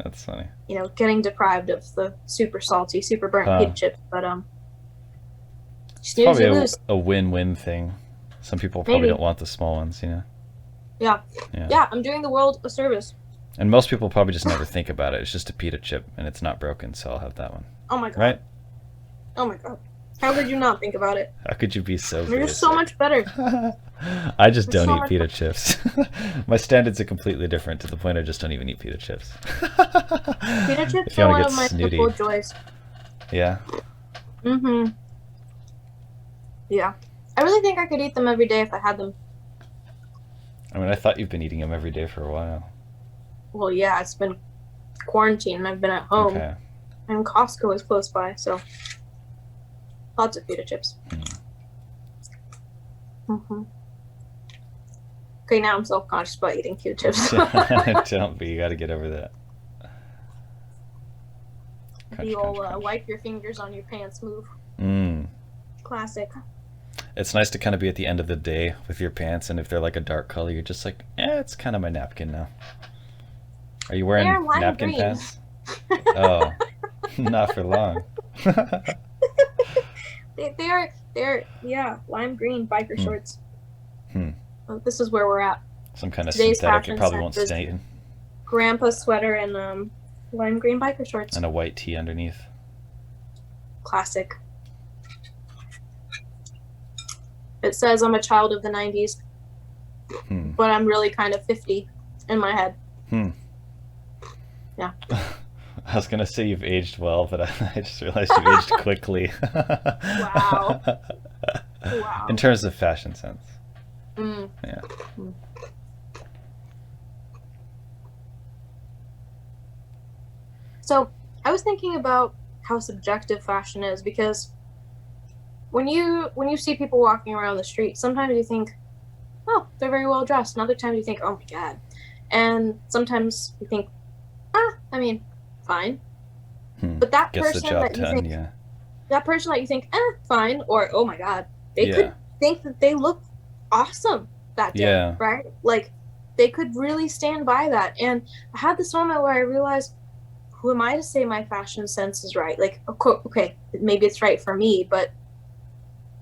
Speaker 2: That's funny.
Speaker 1: getting deprived of the super salty, super burnt
Speaker 2: Huh.
Speaker 1: pita chips, but
Speaker 2: It's
Speaker 1: snooze,
Speaker 2: probably
Speaker 1: you lose.
Speaker 2: a win-win thing. Some people probably don't
Speaker 1: Maybe.
Speaker 2: want the small ones, you know?
Speaker 1: Yeah.
Speaker 2: Yeah.
Speaker 1: Yeah, I'm doing the world a service.
Speaker 2: And most people probably just never think about it. It's just a pita chip and it's not broken, so I'll have that one.
Speaker 1: Oh my God.
Speaker 2: Right?
Speaker 1: Oh my God. How could you not think about it?
Speaker 2: How could you be so
Speaker 1: They're
Speaker 2: basic?
Speaker 1: just so much better.
Speaker 2: I just
Speaker 1: They're
Speaker 2: don't
Speaker 1: so
Speaker 2: eat
Speaker 1: much
Speaker 2: pita
Speaker 1: better.
Speaker 2: chips. My standards are completely different to the point I just don't even eat pita chips.
Speaker 1: Pita chips
Speaker 2: If you
Speaker 1: are
Speaker 2: want
Speaker 1: one
Speaker 2: to
Speaker 1: of
Speaker 2: get
Speaker 1: my
Speaker 2: snooty.
Speaker 1: simple joys.
Speaker 2: Yeah.
Speaker 1: Mm-hmm. Yeah. I really think I could eat them every day if I had them.
Speaker 2: I mean, I thought you've been eating them every day for a while.
Speaker 1: Well, yeah, it's been quarantine and I've been at home
Speaker 2: Okay.
Speaker 1: and Costco is close by, so lots of pita chips. Mm-hmm. Okay, now I'm self-conscious about eating pita chips.
Speaker 2: Don't be. You got to get over that. Crunch,
Speaker 1: The
Speaker 2: crunch,
Speaker 1: old
Speaker 2: crunch.
Speaker 1: wipe your fingers on your pants move.
Speaker 2: Mm.
Speaker 1: Classic.
Speaker 2: It's nice to kind of be at the end of the day with your pants, and if they're like a dark color, you're just like, it's kind of my napkin now. Are you wearing
Speaker 1: They're lime
Speaker 2: napkin
Speaker 1: green.
Speaker 2: pants? Oh, not for long.
Speaker 1: They're yeah, lime green biker
Speaker 2: Hmm.
Speaker 1: shorts.
Speaker 2: Hmm.
Speaker 1: This is where we're at.
Speaker 2: Some kind of
Speaker 1: Today's
Speaker 2: synthetic. It
Speaker 1: fashion
Speaker 2: probably
Speaker 1: sense
Speaker 2: won't
Speaker 1: is
Speaker 2: stain.
Speaker 1: grandpa sweater and lime green biker shorts.
Speaker 2: And a white tee underneath.
Speaker 1: Classic. It says I'm a child of the 90s,
Speaker 2: Hmm.
Speaker 1: but I'm really kind of 50 in my head.
Speaker 2: Hmm.
Speaker 1: Yeah.
Speaker 2: I was gonna say you've aged well, but I just realized you've aged quickly.
Speaker 1: Wow. Wow.
Speaker 2: In terms of fashion sense.
Speaker 1: Mm.
Speaker 2: Yeah.
Speaker 1: Mm. So I was thinking about how subjective fashion is because when you see people walking around the street, sometimes you think, oh, they're very well dressed, and other times you think, oh my God, and sometimes you think, I mean, fine.
Speaker 2: Hmm.
Speaker 1: But that
Speaker 2: Gets the
Speaker 1: person
Speaker 2: job
Speaker 1: that you
Speaker 2: done,
Speaker 1: think,
Speaker 2: yeah.
Speaker 1: fine, or oh my God, they
Speaker 2: Yeah.
Speaker 1: could think that they look awesome that day,
Speaker 2: Yeah.
Speaker 1: right? Like they could really stand by that. And I had this moment where I realized, who am I to say my fashion sense is right? Like, okay, maybe it's right for me, but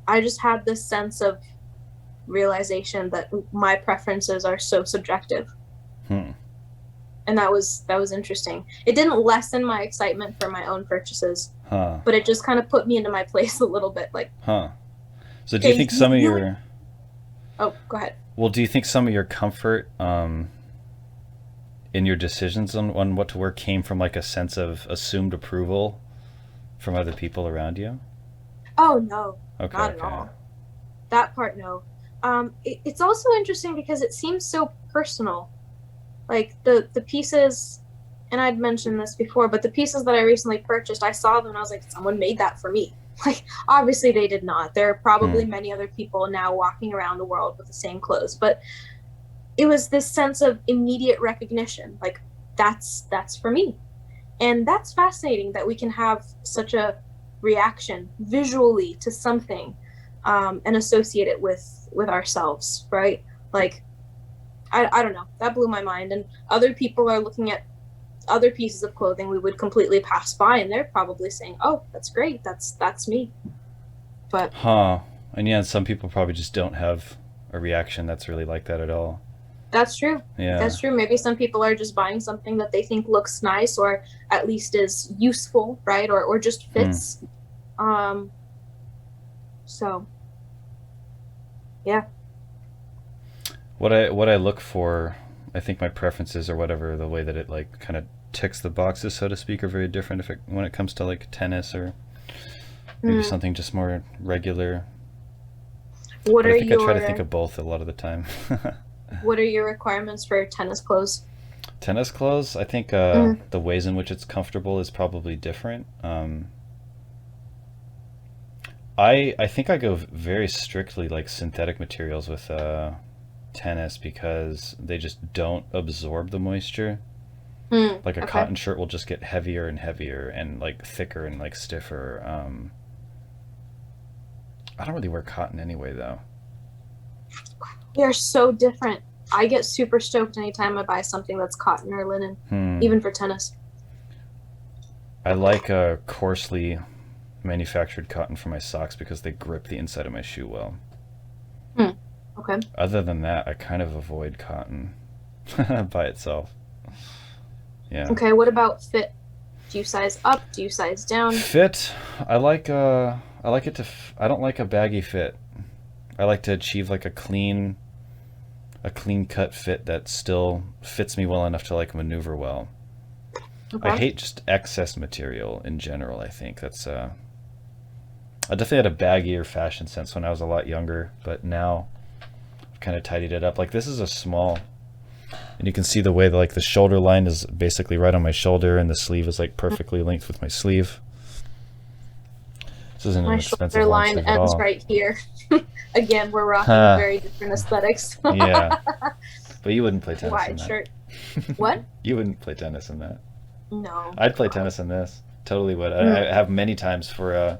Speaker 1: I just had this sense of realization that my preferences are so subjective.
Speaker 2: Hmm.
Speaker 1: And that was interesting. It didn't lessen my excitement for my own purchases,
Speaker 2: Huh.
Speaker 1: but it just kind of put me into my place a little bit. Like,
Speaker 2: Huh. So do you
Speaker 1: okay,
Speaker 2: think some of
Speaker 1: you
Speaker 2: your
Speaker 1: oh, go ahead.
Speaker 2: well, do you think some of your comfort in your decisions on what to wear came from like a sense of assumed approval from other people around you?
Speaker 1: Oh no,
Speaker 2: Okay,
Speaker 1: not at all. That part, no. It's also interesting because it seems so personal. Like the pieces, and I'd mentioned this before, but the pieces that I recently purchased, I saw them and I was like, someone made that for me. Like, obviously they did not. There are probably many other people now walking around the world with the same clothes, but it was this sense of immediate recognition. Like, that's for me. And that's fascinating that we can have such a reaction visually to something, and associate it with ourselves, right? Like, I don't know, that blew my mind. And other people are looking at other pieces of clothing we would completely pass by, and they're probably saying, oh, that's great, that's me. But
Speaker 2: Huh. And yeah, some people probably just don't have a reaction that's really like that at all.
Speaker 1: that's true.
Speaker 2: Yeah.
Speaker 1: That's true. Maybe some people are just buying something that they think looks nice, or at least is useful, right? Or just
Speaker 2: Hmm.
Speaker 1: fits. Um, so yeah.
Speaker 2: What I look for, I think my preferences or whatever, the way that it like kind of ticks the boxes, so to speak, are very different if when it comes to like tennis or maybe
Speaker 1: Hmm.
Speaker 2: something just more regular.
Speaker 1: What
Speaker 2: But I
Speaker 1: are
Speaker 2: think I try to think
Speaker 1: your
Speaker 2: of both a lot of the time.
Speaker 1: what are your requirements for tennis clothes?
Speaker 2: Tennis clothes, I think
Speaker 1: Mm.
Speaker 2: the ways in which it's comfortable is probably different. I think I go very strictly like synthetic materials with tennis because they just don't absorb the moisture.
Speaker 1: Mm.
Speaker 2: Like a
Speaker 1: Okay.
Speaker 2: cotton shirt will just get heavier and heavier and like thicker and like stiffer. I don't really wear cotton anyway though.
Speaker 1: We are so different. I get super stoked anytime I buy something that's cotton or linen,
Speaker 2: Hmm.
Speaker 1: even for tennis.
Speaker 2: I like coarsely manufactured cotton for my socks because they grip the inside of my shoe well.
Speaker 1: Hmm. Okay.
Speaker 2: Other than that, I kind of avoid cotton by itself. Yeah.
Speaker 1: Okay. What about fit? Do you size up? Do you size down?
Speaker 2: Fit, I like it to I don't like a baggy fit. I like to achieve like a clean cut fit that still fits me well enough to like maneuver well. I
Speaker 1: Okay.
Speaker 2: hate just excess material in general, I think. That's I definitely had a baggier fashion sense when I was a lot younger, but now I've kind of tidied it up. Like this is a small, and you can see the way that like the shoulder line is basically right on my shoulder and the sleeve is like perfectly linked with my sleeve. This isn't an
Speaker 1: My
Speaker 2: expensive
Speaker 1: shoulder
Speaker 2: long
Speaker 1: line
Speaker 2: sleeve at
Speaker 1: ends
Speaker 2: all.
Speaker 1: right here. Again, we're rocking
Speaker 2: Huh.
Speaker 1: very different aesthetics.
Speaker 2: Yeah. But you wouldn't play tennis in
Speaker 1: Wide
Speaker 2: that.
Speaker 1: shirt. What?
Speaker 2: You wouldn't play tennis in that.
Speaker 1: No.
Speaker 2: I'd play tennis in this. Totally would.
Speaker 1: Mm,
Speaker 2: I have many times for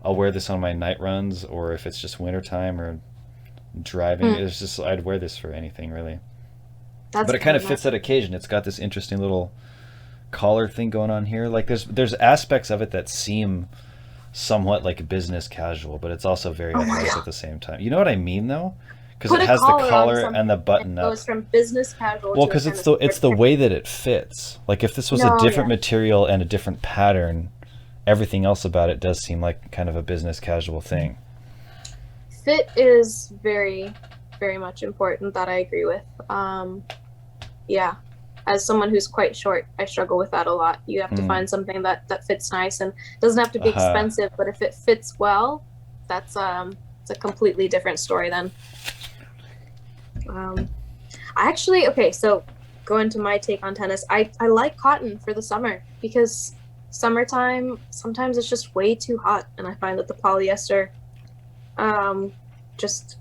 Speaker 2: I'll wear this on my night runs or if it's just wintertime or driving.
Speaker 1: mm.
Speaker 2: It's just I'd wear this for anything really.
Speaker 1: That's
Speaker 2: But it kind
Speaker 1: very
Speaker 2: of
Speaker 1: nice.
Speaker 2: fits that occasion. It's got this interesting little collar thing going on here. Like there's aspects of it that seem somewhat like business casual, but it's also very
Speaker 1: Oh my
Speaker 2: athletic
Speaker 1: god.
Speaker 2: at the same time. You know what I mean though? Because
Speaker 1: Put
Speaker 2: it
Speaker 1: a
Speaker 2: has the
Speaker 1: collar on
Speaker 2: collar
Speaker 1: something
Speaker 2: and the
Speaker 1: and it
Speaker 2: button up.
Speaker 1: goes from business casual
Speaker 2: Well,
Speaker 1: to a
Speaker 2: because
Speaker 1: tennis
Speaker 2: it's
Speaker 1: sport.
Speaker 2: the way that it fits. Like if this was a
Speaker 1: No,
Speaker 2: different
Speaker 1: yeah.
Speaker 2: material and a different pattern, everything else about it does seem like kind of a business casual thing.
Speaker 1: Fit is very, very much important. That I agree with. Yeah. As someone who's quite short, I struggle with that a lot. You have to
Speaker 2: Hmm.
Speaker 1: find something that fits nice and doesn't have to be
Speaker 2: Uh,
Speaker 1: expensive, but if it fits well, that's it's a completely different story then. Um, I actually okay, so going to my take on tennis, I like cotton for the summer because summertime sometimes it's just way too hot, and I find that the polyester um just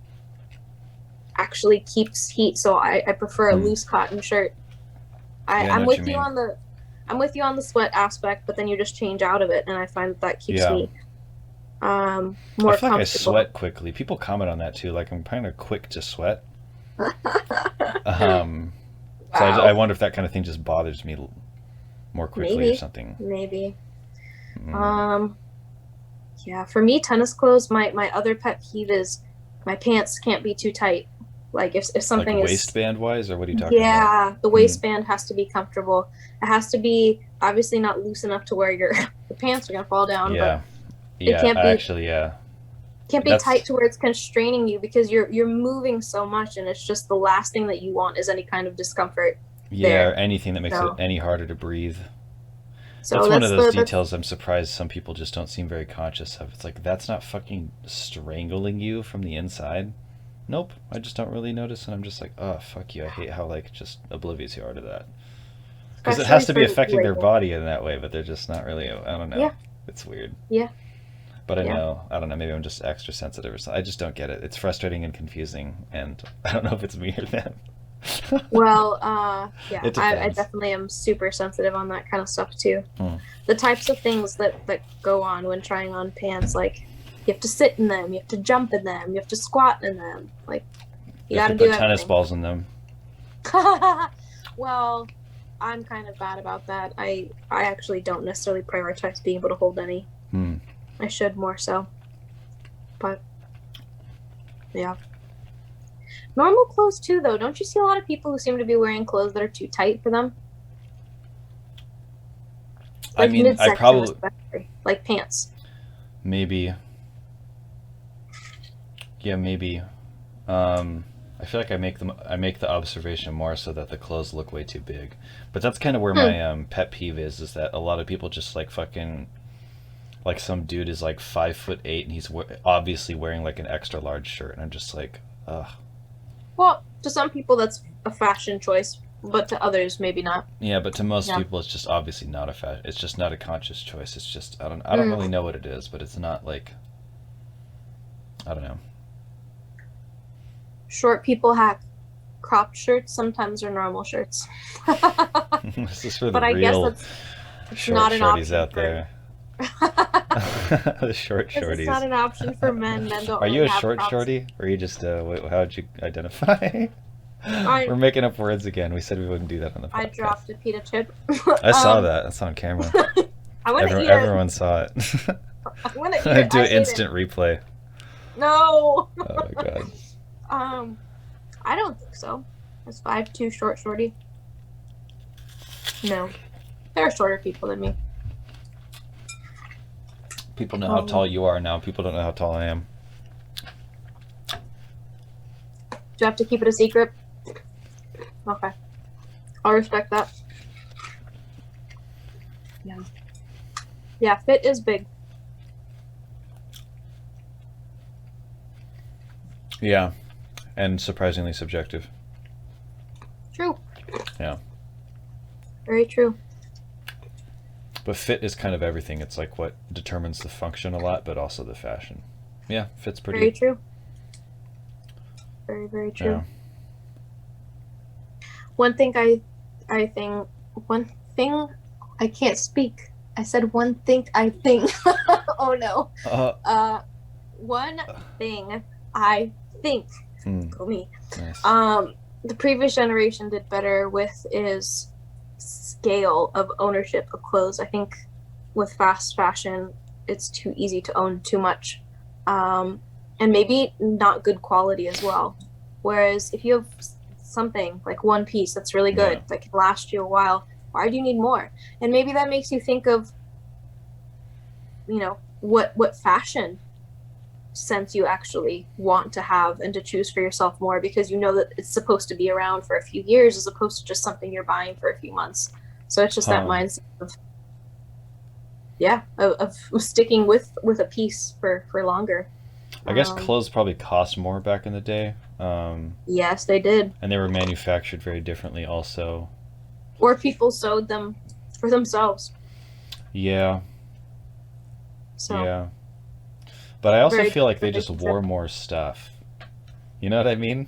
Speaker 1: actually keeps heat. So I prefer a
Speaker 2: hmm.
Speaker 1: loose cotton shirt.
Speaker 2: Yeah, I know
Speaker 1: I'm
Speaker 2: what you
Speaker 1: with you
Speaker 2: mean.
Speaker 1: on the I'm with you on the sweat aspect, but then you just change out of it, and I find that that keeps
Speaker 2: Yeah.
Speaker 1: me
Speaker 2: I
Speaker 1: more
Speaker 2: feel like I
Speaker 1: comfortable.
Speaker 2: sweat quickly. People comment on that too. Like I'm kind of quick to sweat. So I
Speaker 1: Wow.
Speaker 2: wonder if that kind of thing just bothers me more quickly or
Speaker 1: Maybe.
Speaker 2: something.
Speaker 1: Maybe.
Speaker 2: Mm.
Speaker 1: Um yeah, for me tennis clothes, my other pet peeve is my pants can't be too tight. Like if
Speaker 2: Like
Speaker 1: something is
Speaker 2: waistband wise, or what are you talking about?
Speaker 1: yeah, the
Speaker 2: Hmm.
Speaker 1: waistband has to be comfortable. It has to be obviously not loose enough to where your the pants are gonna fall down, but
Speaker 2: Yeah.
Speaker 1: it
Speaker 2: Yeah. Yeah.
Speaker 1: can't be tight
Speaker 2: That's
Speaker 1: to where it's constraining you because you're moving so much, and it's just the last thing that you want is any kind of discomfort
Speaker 2: yeah. Or
Speaker 1: there.
Speaker 2: anything that makes it
Speaker 1: So
Speaker 2: any harder to breathe.
Speaker 1: so
Speaker 2: That's one of
Speaker 1: that's
Speaker 2: those
Speaker 1: that's
Speaker 2: details I'm surprised some people just don't seem very conscious of. It's like that's not fucking strangling you from the inside. Nope, I just don't really notice, and I'm just like, oh fuck you. I hate how like just oblivious you are to that. Because it has
Speaker 1: especially
Speaker 2: to be
Speaker 1: for
Speaker 2: affecting their
Speaker 1: label.
Speaker 2: body in that way, but they're just not really. I don't know.
Speaker 1: Yeah,
Speaker 2: It's weird.
Speaker 1: yeah,
Speaker 2: But I
Speaker 1: yeah.
Speaker 2: know, I don't know, maybe I'm just extra sensitive or something. I just don't get it. It's frustrating and confusing, and I don't know if it's me or them.
Speaker 1: Well, yeah,
Speaker 2: It
Speaker 1: I
Speaker 2: depends.
Speaker 1: definitely am super sensitive on that kind of stuff too.
Speaker 2: Hmm.
Speaker 1: The types of things that go on when trying on pants, like you have to sit in them, you have to jump in them, you have to squat in them. Like
Speaker 2: You
Speaker 1: you
Speaker 2: have
Speaker 1: got
Speaker 2: to
Speaker 1: to do
Speaker 2: put tennis
Speaker 1: everything.
Speaker 2: balls in them.
Speaker 1: Well, I'm kind of bad about that. I actually don't necessarily prioritize being able to hold any.
Speaker 2: Hmm.
Speaker 1: I should more so, but yeah. Normal clothes too, though. Don't you see a lot of people who seem to be wearing clothes that are too tight for them?
Speaker 2: I
Speaker 1: Like
Speaker 2: mean, I
Speaker 1: midsection,
Speaker 2: probably
Speaker 1: especially, like pants.
Speaker 2: maybe, yeah, maybe. Um, I feel like I make the observation more so that the clothes look way too big, but that's kind of where
Speaker 1: Hmm.
Speaker 2: my pet peeve is that a lot of people just like fucking like some dude is like 5'8" and he's obviously wearing like an extra large shirt, and I'm just like, ugh.
Speaker 1: Well, to some people that's a fashion choice, but to others maybe not.
Speaker 2: Yeah, but to most
Speaker 1: Yeah.
Speaker 2: people, it's just obviously not a fashion. It's just not a conscious choice. It's just I don't really
Speaker 1: Mm.
Speaker 2: know what it is, but it's not like I don't know.
Speaker 1: Short people hack cropped shirts sometimes are normal shirts.
Speaker 2: This is for the
Speaker 1: But I guess
Speaker 2: real
Speaker 1: that's
Speaker 2: short
Speaker 1: not an
Speaker 2: shorties
Speaker 1: option
Speaker 2: out
Speaker 1: for
Speaker 2: there. The short
Speaker 1: guess it's not
Speaker 2: shorties.
Speaker 1: an option for men. Men don't
Speaker 2: Are you
Speaker 1: really
Speaker 2: a
Speaker 1: have
Speaker 2: short
Speaker 1: crops.
Speaker 2: shorty, or are you just how'd you identify?
Speaker 1: I
Speaker 2: We're making up words again. We said we wouldn't do that on the
Speaker 1: I
Speaker 2: podcast.
Speaker 1: dropped a pita chip.
Speaker 2: I saw
Speaker 1: um
Speaker 2: that. That's on camera.
Speaker 1: I want to eat it.
Speaker 2: Everyone saw it.
Speaker 1: I want to eat
Speaker 2: I
Speaker 1: it.
Speaker 2: do
Speaker 1: I
Speaker 2: an
Speaker 1: ate it.
Speaker 2: instant replay.
Speaker 1: No.
Speaker 2: Oh my god.
Speaker 1: um I don't think so. Is 5'2" short shorty? No. There are shorter people than me.
Speaker 2: People know how
Speaker 1: Um
Speaker 2: tall you are now. People don't know how tall I am.
Speaker 1: do you have to keep it a secret? Okay. I'll respect that. Yeah. Yeah, fit is big.
Speaker 2: Yeah, and surprisingly subjective.
Speaker 1: True.
Speaker 2: Yeah.
Speaker 1: Very true.
Speaker 2: But fit is kind of everything. It's like what determines the function a lot, but also the fashion. Yeah, fit's
Speaker 1: Very
Speaker 2: pretty.
Speaker 1: true. Very, very
Speaker 2: Yeah.
Speaker 1: true. One thing I think one thing I can't speak. I said one thing I think. Oh no.
Speaker 2: Uh,
Speaker 1: Uh one thing I think.
Speaker 2: hmm,
Speaker 1: Go me.
Speaker 2: nice.
Speaker 1: Um the previous generation did better with is scale of ownership of clothes. I think with fast fashion, it's too easy to own too much. Um, and maybe not good quality as well. Whereas if you have something like one piece that's really
Speaker 2: Yeah.
Speaker 1: good, that can last you a while, why do you need more? And maybe that makes you think of, what fashion sense you actually want to have and to choose for yourself more because you know that it's supposed to be around for a few years as opposed to just something you're buying for a few months. So it's just that
Speaker 2: Huh.
Speaker 1: mindset of yeah of sticking with a piece for longer.
Speaker 2: I guess
Speaker 1: um
Speaker 2: clothes probably cost more back in the day,
Speaker 1: yes, they did.
Speaker 2: and they were manufactured very differently. Also,
Speaker 1: Or people sewed them for themselves,
Speaker 2: yeah,
Speaker 1: so
Speaker 2: yeah. But I also
Speaker 1: very
Speaker 2: feel like
Speaker 1: different
Speaker 2: they just
Speaker 1: relationship.
Speaker 2: wore more stuff. You know what I mean?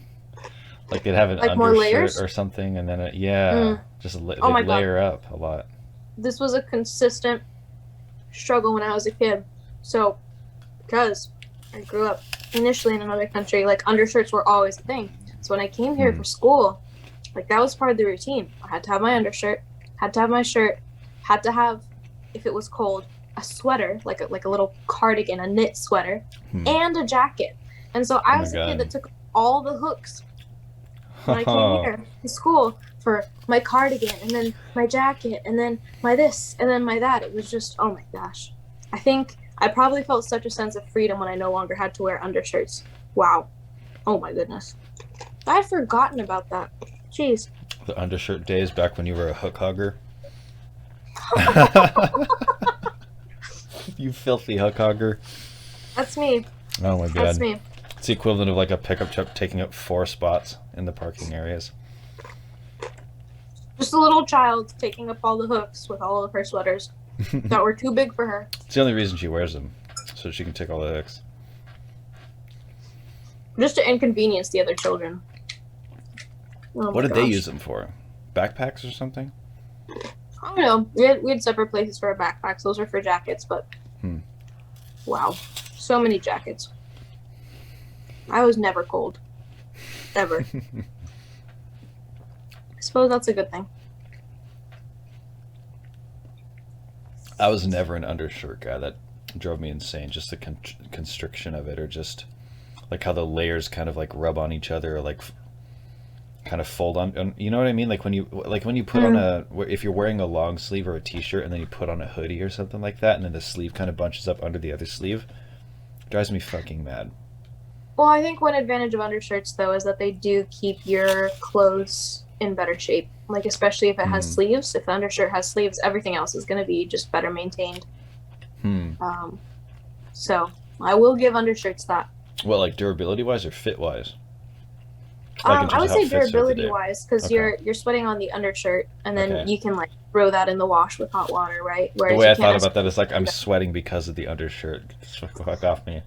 Speaker 2: Like they'd have an
Speaker 1: Like more
Speaker 2: undershirt
Speaker 1: layers.
Speaker 2: or something, and then yeah,
Speaker 1: mm.
Speaker 2: just
Speaker 1: Oh
Speaker 2: they'd
Speaker 1: my god,
Speaker 2: layer up a lot.
Speaker 1: this was a consistent struggle when I was a kid. So because I grew up initially in another country, like undershirts were always a thing. So when I came here
Speaker 2: Hmm.
Speaker 1: for school, like that was part of the routine. I had to have my undershirt, had to have my shirt, had to have, if it was cold, a sweater, like a little cardigan, a knit sweater,
Speaker 2: Hmm.
Speaker 1: and a jacket. And so
Speaker 2: Oh
Speaker 1: I
Speaker 2: my
Speaker 1: was a kid
Speaker 2: god.
Speaker 1: that took all the hooks when I came here to school for my cardigan and then my jacket and then my this and then my that. It was just, oh my gosh. I think I probably felt such a sense of freedom when I no longer had to wear undershirts. Wow. Oh my goodness. I'd forgotten about that. Jeez.
Speaker 2: The undershirt days back when you were a hook hugger. You filthy hook hugger.
Speaker 1: That's me.
Speaker 2: Oh my
Speaker 1: That's
Speaker 2: god.
Speaker 1: me.
Speaker 2: It's the equivalent of like a pickup truck taking up 4 spots in the parking areas.
Speaker 1: Just a little child taking up all the hooks with all of her sweaters that were too big for her.
Speaker 2: It's the only reason she wears them, so she can take all the hooks.
Speaker 1: Just to inconvenience the other children. Oh
Speaker 2: What
Speaker 1: my
Speaker 2: did they
Speaker 1: gosh.
Speaker 2: use them for? Backpacks or something?
Speaker 1: I don't know. We had separate places for our backpacks. Those are for jackets, but
Speaker 2: Hmm.
Speaker 1: wow. So many jackets. I was never cold. Ever. I suppose that's a good thing.
Speaker 2: I was never an undershirt guy. That drove me insane. Just the constriction of it, or just like how the layers kind of like rub on each other, or like kind of fold on. You know what I mean? Like when you put on
Speaker 1: Mm.
Speaker 2: a, if you're wearing a long sleeve or a t-shirt, and then you put on a hoodie or something like that, and then the sleeve kind of bunches up under the other sleeve. Drives me fucking mad.
Speaker 1: Well, I think one advantage of undershirts, though, is that they do keep your clothes in better shape. Like, especially if it has
Speaker 2: Hmm.
Speaker 1: sleeves. If the undershirt has sleeves, everything else is going to be just better maintained.
Speaker 2: Hmm.
Speaker 1: Um, so I will give undershirts that.
Speaker 2: What, like durability wise or fit wise? Like in
Speaker 1: I
Speaker 2: terms of
Speaker 1: would
Speaker 2: how it
Speaker 1: say
Speaker 2: fits throughout the
Speaker 1: durability
Speaker 2: day.
Speaker 1: wise, because
Speaker 2: Okay.
Speaker 1: you're sweating on the undershirt, and then
Speaker 2: Okay.
Speaker 1: you can like throw that in the wash with hot water, right?
Speaker 2: The
Speaker 1: Whereas
Speaker 2: way
Speaker 1: you
Speaker 2: I
Speaker 1: can't
Speaker 2: thought about that
Speaker 1: necessarily
Speaker 2: is like I'm
Speaker 1: stand up.
Speaker 2: sweating because of the undershirt. Fuck off me.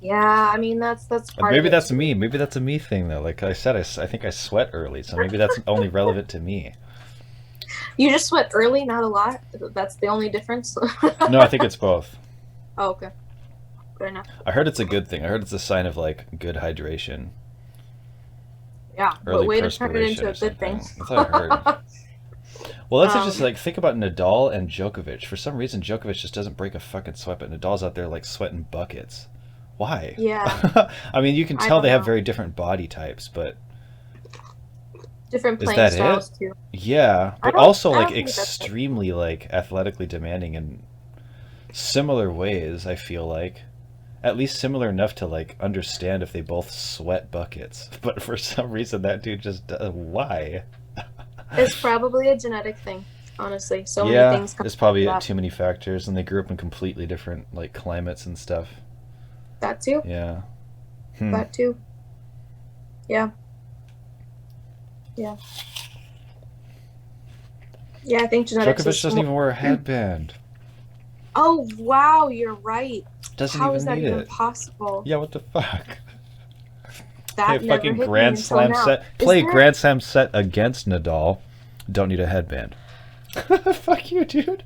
Speaker 1: Yeah, I mean that's part of
Speaker 2: Maybe
Speaker 1: it
Speaker 2: that's
Speaker 1: too.
Speaker 2: me. Maybe that's a me thing though. Like I said, I think I sweat early, so maybe that's only relevant to me.
Speaker 1: You just sweat early, not a lot. That's the only difference.
Speaker 2: No, I think it's both.
Speaker 1: Oh, okay, good enough.
Speaker 2: I heard it's a good thing. I heard it's a sign of like good hydration,
Speaker 1: Yeah, but
Speaker 2: early
Speaker 1: way to turn it into
Speaker 2: perspiration
Speaker 1: a
Speaker 2: or
Speaker 1: good thing.
Speaker 2: something. That's what I heard. Well, that's just
Speaker 1: um,
Speaker 2: like think about Nadal and Djokovic. For some reason, Djokovic just doesn't break a fucking sweat, but Nadal's out there like sweating buckets. Why?
Speaker 1: yeah,
Speaker 2: I mean, you can
Speaker 1: I
Speaker 2: tell
Speaker 1: don't
Speaker 2: they have
Speaker 1: know.
Speaker 2: very different body types, but
Speaker 1: Different
Speaker 2: is
Speaker 1: playing
Speaker 2: that it?
Speaker 1: styles too.
Speaker 2: Yeah,
Speaker 1: I
Speaker 2: but
Speaker 1: don't,
Speaker 2: also
Speaker 1: I
Speaker 2: like
Speaker 1: don't think that's it.
Speaker 2: extremely like athletically demanding in similar ways, I feel like. At least similar enough to like understand if they both sweat buckets. But for some reason that dude just why?
Speaker 1: It's probably a genetic thing, honestly. So many
Speaker 2: Yeah,
Speaker 1: things come
Speaker 2: there's
Speaker 1: into
Speaker 2: probably
Speaker 1: that.
Speaker 2: too many factors and they grew up in completely different like climates and stuff.
Speaker 1: That too.
Speaker 2: Yeah. Hmm.
Speaker 1: That too. Yeah. Yeah. Yeah, I think genetics
Speaker 2: Djokovic
Speaker 1: is
Speaker 2: doesn't
Speaker 1: more.
Speaker 2: even wear a headband.
Speaker 1: Oh, wow, you're right.
Speaker 2: Doesn't
Speaker 1: How is
Speaker 2: even
Speaker 1: that
Speaker 2: need
Speaker 1: even
Speaker 2: it.
Speaker 1: possible?
Speaker 2: Yeah, what the fuck? Play a
Speaker 1: That never
Speaker 2: fucking
Speaker 1: hit me
Speaker 2: Grand
Speaker 1: until
Speaker 2: Slam
Speaker 1: now.
Speaker 2: set.
Speaker 1: Is
Speaker 2: Play a
Speaker 1: there
Speaker 2: Grand Slam set against Nadal. Don't need a headband. Fuck you, dude.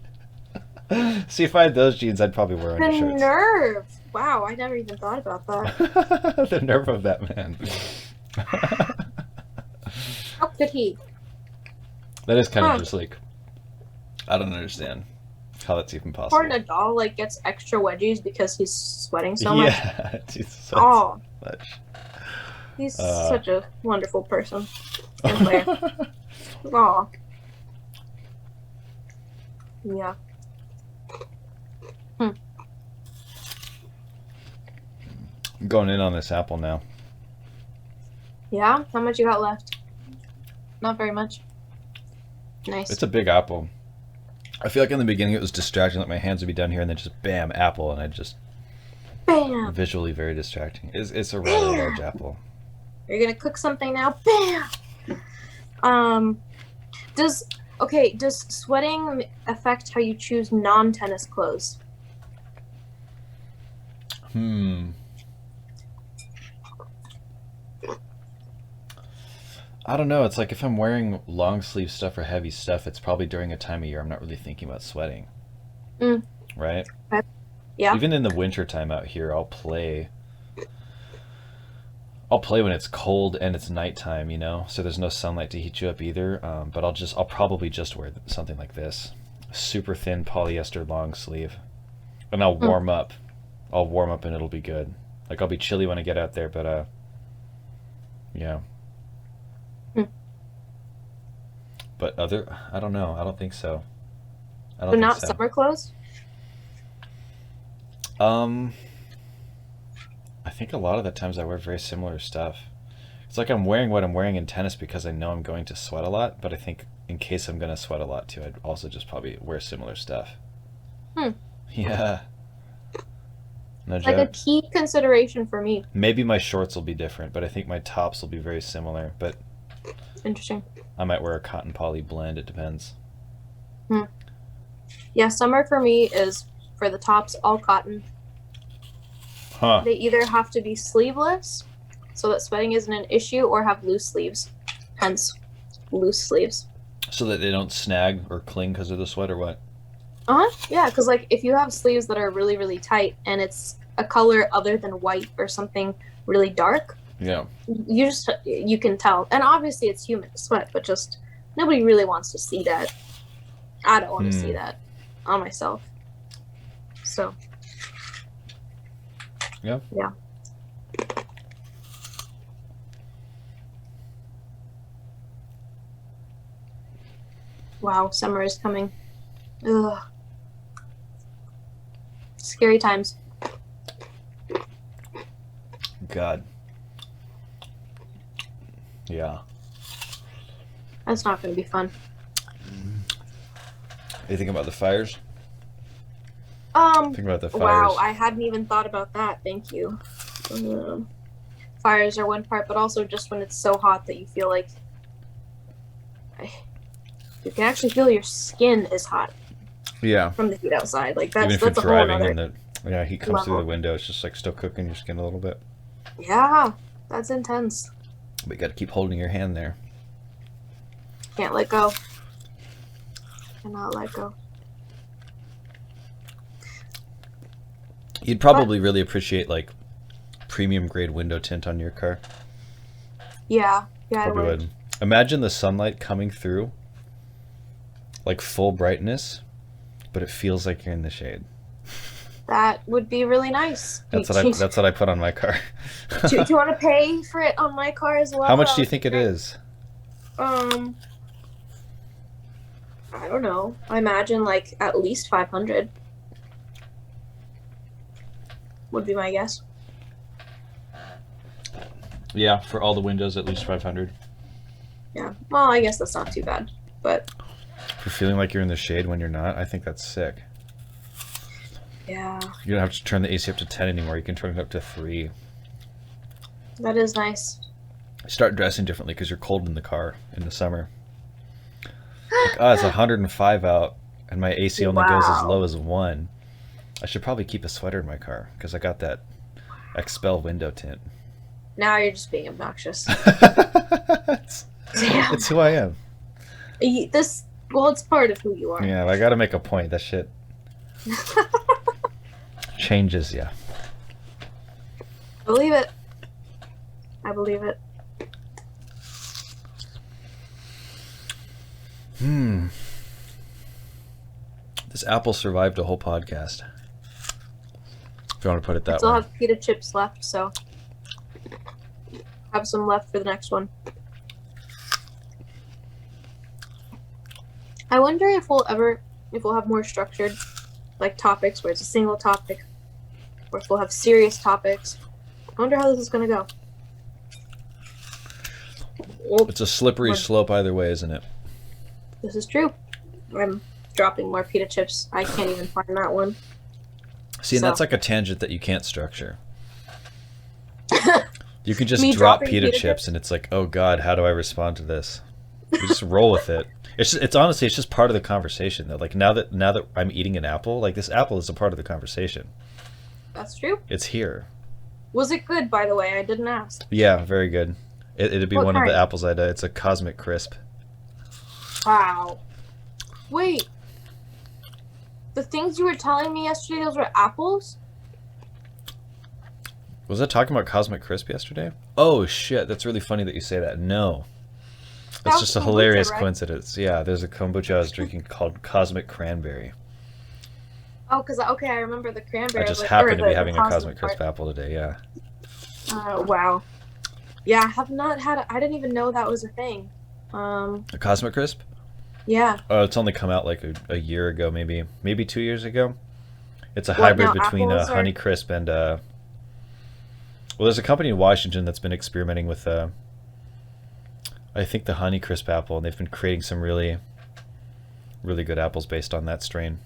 Speaker 2: See, if I had those jeans, I'd probably wear
Speaker 1: the
Speaker 2: undershirts.
Speaker 1: nerve? Wow, I never even thought about that.
Speaker 2: The nerve of that man.
Speaker 1: How could he?
Speaker 2: That is kind of
Speaker 1: Huh.
Speaker 2: just like, I don't understand how that's even
Speaker 1: Poor
Speaker 2: possible.
Speaker 1: Nadal like gets extra wedgies because he's sweating so much.
Speaker 2: Yeah, Jesus, that's
Speaker 1: Oh,
Speaker 2: much.
Speaker 1: he's
Speaker 2: Uh,
Speaker 1: such a wonderful person and player. Oh, yeah. Hmm.
Speaker 2: I'm going in on this apple now.
Speaker 1: Yeah, how much you got left? Not very much.
Speaker 2: It's
Speaker 1: Nice.
Speaker 2: a big apple. I feel like in the beginning it was distracting, like my hands would be down here and then just bam, apple, and I just
Speaker 1: Bam!
Speaker 2: visually very distracting. It's a rather large
Speaker 1: Bam!
Speaker 2: apple.
Speaker 1: You're gonna cook something now? Bam! Um, does does sweating affect how you choose non-tennis clothes?
Speaker 2: Hmm. I don't know. It's like if I'm wearing long sleeve stuff or heavy stuff, it's probably during a time of year I'm not really thinking about sweating,
Speaker 1: Mm,
Speaker 2: right?
Speaker 1: yeah.
Speaker 2: Even in the winter time out here, I'll play when it's cold and it's nighttime, so there's no sunlight to heat you up either. But I'll probably just wear something like this, super thin polyester long sleeve, and I'll
Speaker 1: Mm,
Speaker 2: warm up. I'll warm up and it'll be good. Like I'll be chilly when I get out there, but yeah.
Speaker 1: mm.
Speaker 2: But I don't know. I don't think so. I
Speaker 1: So
Speaker 2: don't think
Speaker 1: not
Speaker 2: so.
Speaker 1: summer clothes?
Speaker 2: Um, I think a lot of the times I wear very similar stuff. It's like I'm wearing what I'm wearing in tennis because I know I'm going to sweat a lot, but I think in case I'm going to sweat a lot too, I'd also just probably wear similar stuff.
Speaker 1: Hmm.
Speaker 2: Yeah, no
Speaker 1: Like a
Speaker 2: joke.
Speaker 1: key consideration for me.
Speaker 2: Maybe my shorts will be different, but I think my tops will be very similar. But
Speaker 1: Interesting.
Speaker 2: I might wear a cotton poly blend. It depends.
Speaker 1: Hmm. Yeah, summer for me is for the tops all cotton.
Speaker 2: Huh.
Speaker 1: They either have to be sleeveless so that sweating isn't an issue or have loose sleeves. hence loose sleeves.
Speaker 2: So that they don't snag or cling because of the sweat or what?
Speaker 1: Yeah, because like if you have sleeves that are really, really tight and it's a color other than white or something really dark,
Speaker 2: Yeah.
Speaker 1: you can tell. And obviously it's human to sweat, but just nobody really wants to see that. I don't want to see that on myself. So.
Speaker 2: Yeah.
Speaker 1: Yeah. Wow, summer is coming. Ugh. Scary times.
Speaker 2: God. Yeah.
Speaker 1: That's not going to be fun.
Speaker 2: You think about the fires? Think about the fires.
Speaker 1: Wow, I hadn't even thought about that. Thank you. Fires are one part, but also just when it's so hot that you feel like you can actually feel your skin is hot.
Speaker 2: Yeah.
Speaker 1: From the heat outside, like that's
Speaker 2: even if
Speaker 1: that's
Speaker 2: you're
Speaker 1: a whole
Speaker 2: driving
Speaker 1: other.
Speaker 2: and the heat comes
Speaker 1: level.
Speaker 2: through the window, it's just like still cooking your skin a little bit.
Speaker 1: Yeah, that's intense.
Speaker 2: But you got to keep holding your hand there.
Speaker 1: Can't let go. Cannot let go.
Speaker 2: You'd probably really appreciate like premium grade window tint on your car.
Speaker 1: Yeah, I
Speaker 2: Probably would. Imagine the sunlight coming through, like full brightness, but it feels like you're in the shade.
Speaker 1: That would be really nice.
Speaker 2: That's what I put on my car.
Speaker 1: do you want to pay for it on my car as well?
Speaker 2: How much do you think it is?
Speaker 1: I don't know. I imagine like at least 500 would be my guess.
Speaker 2: Yeah, for all the windows, at least 500.
Speaker 1: Yeah. Well, I guess that's not too bad, but
Speaker 2: for feeling like you're in the shade when you're not, I think that's sick.
Speaker 1: Yeah.
Speaker 2: You don't have to turn the AC up to 10 anymore. You can turn it up to 3.
Speaker 1: That is nice.
Speaker 2: Start dressing differently because you're cold in the car in the summer. Like, oh, it's 105 out, and my AC only goes as low as 1. I should probably keep a sweater in my car because I got that Expel window tint.
Speaker 1: Now you're just being obnoxious.
Speaker 2: It's who I am.
Speaker 1: Well, it's part of who you are.
Speaker 2: Yeah, I got to make a point. That shit changes, yeah.
Speaker 1: Believe it. I believe it.
Speaker 2: This apple survived a whole podcast. If you want to put it that way.
Speaker 1: I still have pita chips left, so have some left for the next one. I wonder if we'll have more structured like topics where it's a single topic, or if we'll have serious topics. I wonder how this is gonna go.
Speaker 2: It's a slippery slope either way, isn't it?
Speaker 1: This is true. I'm dropping more pita chips. I can't even find that one.
Speaker 2: See, and that's like a tangent that you can't structure. You can just
Speaker 1: Me
Speaker 2: drop
Speaker 1: dropping
Speaker 2: pita chips and it's like, oh God, how do I respond to this? You just roll with it. It's honestly, it's just part of the conversation though. Like now that I'm eating an apple, like this apple is a part of the conversation.
Speaker 1: That's true.
Speaker 2: It's here.
Speaker 1: Was it good, by the way? I didn't ask.
Speaker 2: Yeah, very good. It'd be
Speaker 1: What
Speaker 2: one
Speaker 1: kind?
Speaker 2: of the apples I'd. It's a Cosmic Crisp.
Speaker 1: Wow. Wait. The things you were telling me yesterday, those were apples?
Speaker 2: Was I talking about Cosmic Crisp yesterday? Oh shit, that's really funny that you say that. No. That's just a hilarious coincidence. Yeah, there's a kombucha I was drinking called Cosmic Cranberry.
Speaker 1: Oh, okay, I remember the cranberry.
Speaker 2: I just happened to be having a Cosmic Crisp apple today, yeah.
Speaker 1: Wow. Yeah, I have not had I didn't even know that was a thing.
Speaker 2: A Cosmic Crisp?
Speaker 1: Yeah.
Speaker 2: Oh, it's only come out like a year ago, maybe 2 years ago. It's a hybrid between Honey Crisp and well, there's a company in Washington that's been experimenting with I think the Honey Crisp apple, and they've been creating some really, really good apples based on that strain.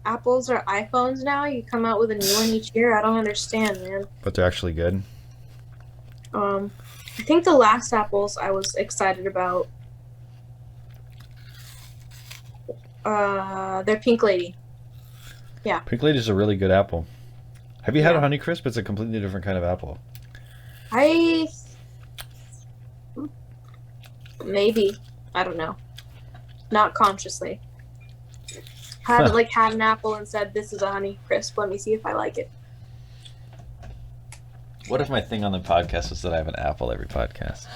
Speaker 1: Apples are iPhones now? You come out with a new one each year? I don't understand, man.
Speaker 2: But they're actually good.
Speaker 1: I think the last apples I was excited about, they're Pink Lady. Yeah.
Speaker 2: Pink Lady's a really good apple. Have you had a Honey Crisp? It's a completely different kind of apple.
Speaker 1: Maybe. I don't know. Not consciously. Had an apple and said, "This is a Honey Crisp. Let me see if I like it."
Speaker 2: What if my thing on the podcast is that I have an apple every podcast?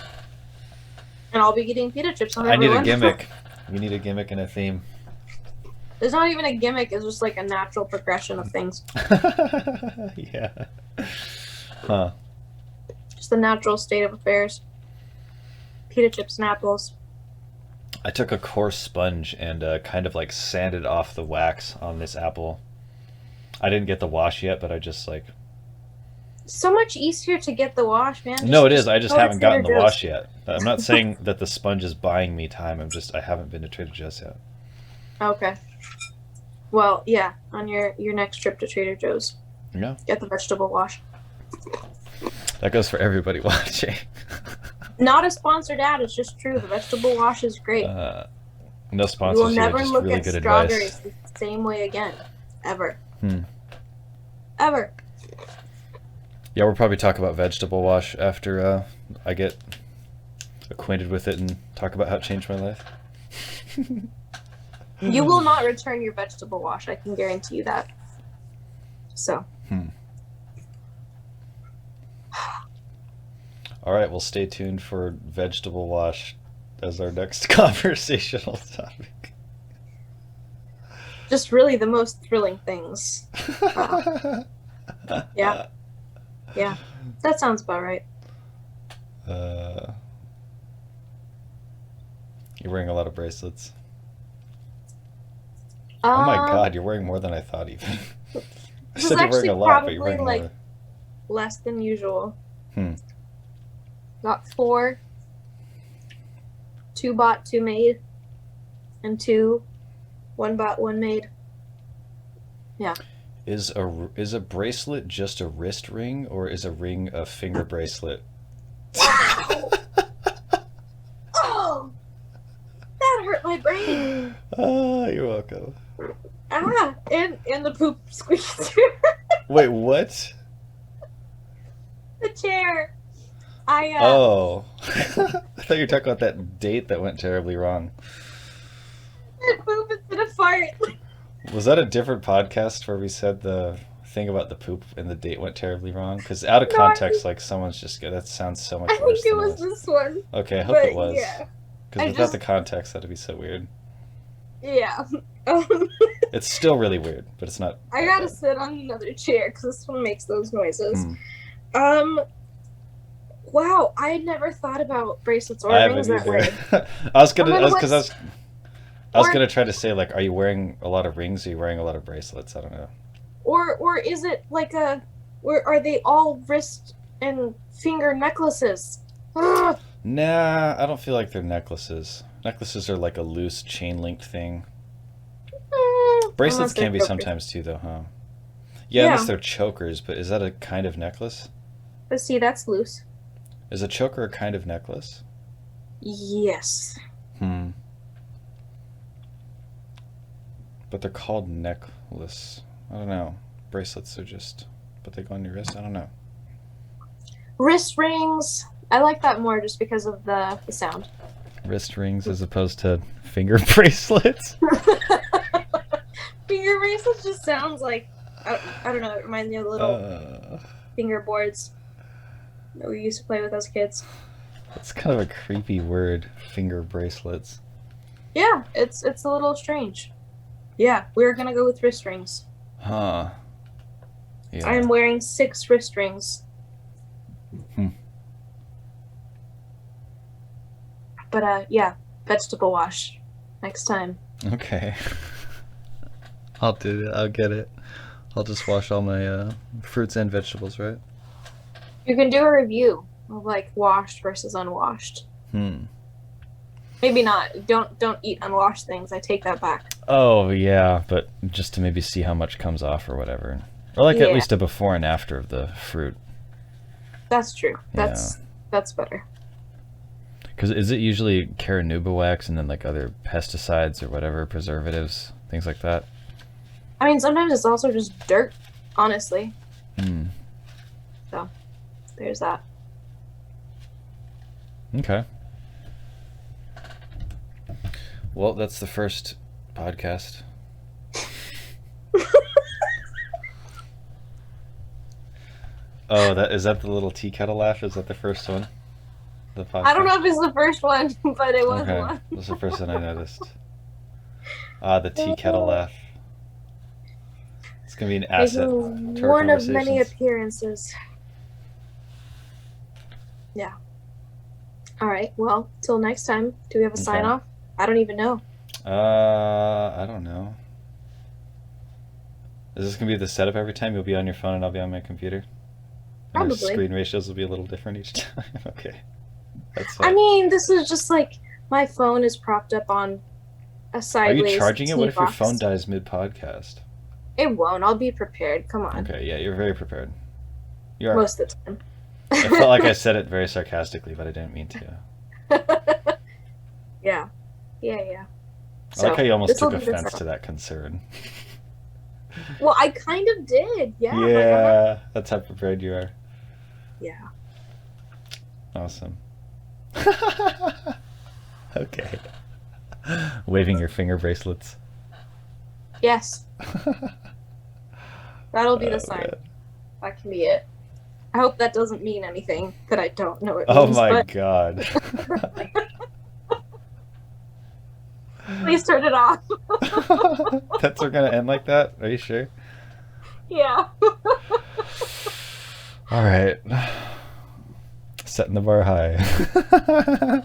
Speaker 1: And I'll be getting pita chips on
Speaker 2: I need
Speaker 1: everyone.
Speaker 2: a gimmick. We need a gimmick and a theme.
Speaker 1: There's not even a gimmick. It's just like a natural progression of things.
Speaker 2: Yeah. Huh.
Speaker 1: Just the natural state of affairs. Pita chips and apples.
Speaker 2: I took a coarse sponge and kind of like sanded off the wax on this apple. I didn't get the wash yet, but I just like...
Speaker 1: So much easier to get the wash, man.
Speaker 2: No, it is. I just
Speaker 1: go to
Speaker 2: haven't gotten the
Speaker 1: Trader Joe's.
Speaker 2: wash yet. I'm not saying that the sponge is buying me time. I haven't been to Trader Joe's yet.
Speaker 1: Okay. Well, yeah, on your next trip to Trader Joe's,
Speaker 2: Yeah.
Speaker 1: get the vegetable wash.
Speaker 2: That goes for everybody watching.
Speaker 1: Not a sponsored ad. It's just true. The vegetable wash is great.
Speaker 2: No
Speaker 1: You
Speaker 2: sponsors
Speaker 1: will
Speaker 2: here,
Speaker 1: never
Speaker 2: just
Speaker 1: look
Speaker 2: really
Speaker 1: at
Speaker 2: good
Speaker 1: strawberries
Speaker 2: advice.
Speaker 1: the same way again, ever.
Speaker 2: Yeah,
Speaker 1: Ever.
Speaker 2: we'll probably talk about vegetable wash after I get acquainted with it and talk about how it changed my life.
Speaker 1: You will not return your vegetable wash. I can guarantee you that. So.
Speaker 2: All right, well, stay tuned for vegetable wash as our next conversational topic.
Speaker 1: Just really the most thrilling things. Yeah. Yeah. That sounds about right.
Speaker 2: You're wearing a lot of bracelets. Oh my god, you're wearing more than I thought even. I
Speaker 1: This is
Speaker 2: said you're wearing
Speaker 1: actually
Speaker 2: a lot, but you're
Speaker 1: probably
Speaker 2: wearing
Speaker 1: like
Speaker 2: more.
Speaker 1: less than usual.
Speaker 2: Hmm.
Speaker 1: Got 4. 2 bought, 2 made. And 2, 1 bought, 1 made. Yeah.
Speaker 2: Is a bracelet just a wrist ring, or is a ring a finger bracelet?
Speaker 1: Wow! Oh! That hurt my brain.
Speaker 2: Ah, you're welcome.
Speaker 1: And the poop squeaker.
Speaker 2: Wait, what?
Speaker 1: The chair.
Speaker 2: Oh. I thought you were talking about that date that went terribly wrong.
Speaker 1: Poop instead of fart.
Speaker 2: Was that a different podcast where we said the thing about the poop and the date went terribly wrong? Because out of context, like someone's just good. That sounds so much
Speaker 1: I
Speaker 2: worse
Speaker 1: think it
Speaker 2: than
Speaker 1: was
Speaker 2: this.
Speaker 1: this one.
Speaker 2: Okay, I hope
Speaker 1: But
Speaker 2: it was.
Speaker 1: yeah.
Speaker 2: Because without the context, that'd be so weird.
Speaker 1: Yeah.
Speaker 2: It's still really weird, but it's not.
Speaker 1: I gotta sit on another chair because this one makes those noises.
Speaker 2: Hmm.
Speaker 1: Wow, I had never thought about bracelets or
Speaker 2: I
Speaker 1: rings
Speaker 2: haven't
Speaker 1: that way.
Speaker 2: either. I was
Speaker 1: And then
Speaker 2: gonna try to say, like, are you wearing a lot of rings? Or are you wearing a lot of bracelets? I don't know.
Speaker 1: Or is it like are they all wrist and finger necklaces? Ugh.
Speaker 2: Nah, I don't feel like they're necklaces. Necklaces are like a loose chain linked thing. Bracelets
Speaker 1: Unless they're
Speaker 2: can be
Speaker 1: chokers.
Speaker 2: sometimes too, though, huh? Yeah,
Speaker 1: Yeah.
Speaker 2: unless they're chokers. But is that a kind of necklace?
Speaker 1: But see, that's loose.
Speaker 2: Is a choker a kind of necklace?
Speaker 1: Yes.
Speaker 2: But they're called necklace. I don't know. Bracelets are just, but they go on your wrist. I don't know.
Speaker 1: Wrist rings. I like that more just because of the sound.
Speaker 2: Wrist rings as opposed to finger bracelets.
Speaker 1: Finger bracelets just sounds like I don't know. It reminds me of little finger boards that we used to play with as kids.
Speaker 2: That's kind of a creepy word, finger bracelets.
Speaker 1: Yeah, it's a little strange. Yeah, we're gonna go with wrist rings.
Speaker 2: Huh. Yeah.
Speaker 1: I am wearing 6 wrist rings. But yeah, vegetable wash next time.
Speaker 2: Okay. I'll do it. I'll get it. I'll just wash all my fruits and vegetables, right?
Speaker 1: You can do a review of like washed versus unwashed. Maybe not. Don't eat unwashed things. I take that back.
Speaker 2: Oh yeah, but just to maybe see how much comes off or whatever, or like at least a before and after of the fruit.
Speaker 1: That's true. That's better.
Speaker 2: Because is it usually carrauba wax and then like other pesticides or whatever, preservatives, things like that?
Speaker 1: I mean, sometimes it's also just dirt, honestly. So, there's that.
Speaker 2: Okay. Well, that's the first podcast. Oh, is that the little tea kettle laugh? Is that the first one? The podcast?
Speaker 1: I don't know if it's the first one, but it was
Speaker 2: Okay,
Speaker 1: one.
Speaker 2: that's the first one I noticed. Ah, the tea kettle laugh. It's gonna be an asset to our
Speaker 1: One of many
Speaker 2: conversations.
Speaker 1: appearances. Yeah. All right. Well, till next time. Do we have a sign off? I don't even know.
Speaker 2: I don't know. Is this gonna be the setup every time? You'll be on your phone and I'll be on my computer? And our
Speaker 1: Probably.
Speaker 2: screen ratios will be a little different each time? Okay. That's fine.
Speaker 1: I mean, this is just like my phone is propped up on a sideways.
Speaker 2: Are you charging it? What if your
Speaker 1: box.
Speaker 2: phone dies mid-podcast?
Speaker 1: It won't. I'll be prepared. Come on.
Speaker 2: Okay, yeah, you're very prepared. You are.
Speaker 1: Most of the time.
Speaker 2: I felt like I said it very sarcastically, but I didn't mean to.
Speaker 1: Yeah. Yeah.
Speaker 2: I like how you almost took offense to that concern.
Speaker 1: Well, I kind of did. Yeah.
Speaker 2: Yeah, that's how prepared you are.
Speaker 1: Yeah.
Speaker 2: Awesome. Okay. Waving your finger bracelets.
Speaker 1: Yes. That'll be the sign.
Speaker 2: Man.
Speaker 1: That can be it. I hope that doesn't mean anything that I don't know it
Speaker 2: Oh
Speaker 1: means.
Speaker 2: my god.
Speaker 1: Please turn it off.
Speaker 2: That's we're gonna end like that? Are you sure?
Speaker 1: Yeah.
Speaker 2: Alright. Setting the bar high.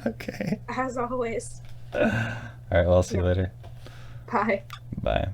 Speaker 2: Okay.
Speaker 1: As always.
Speaker 2: Alright, well, I'll see you later.
Speaker 1: Bye.
Speaker 2: Bye.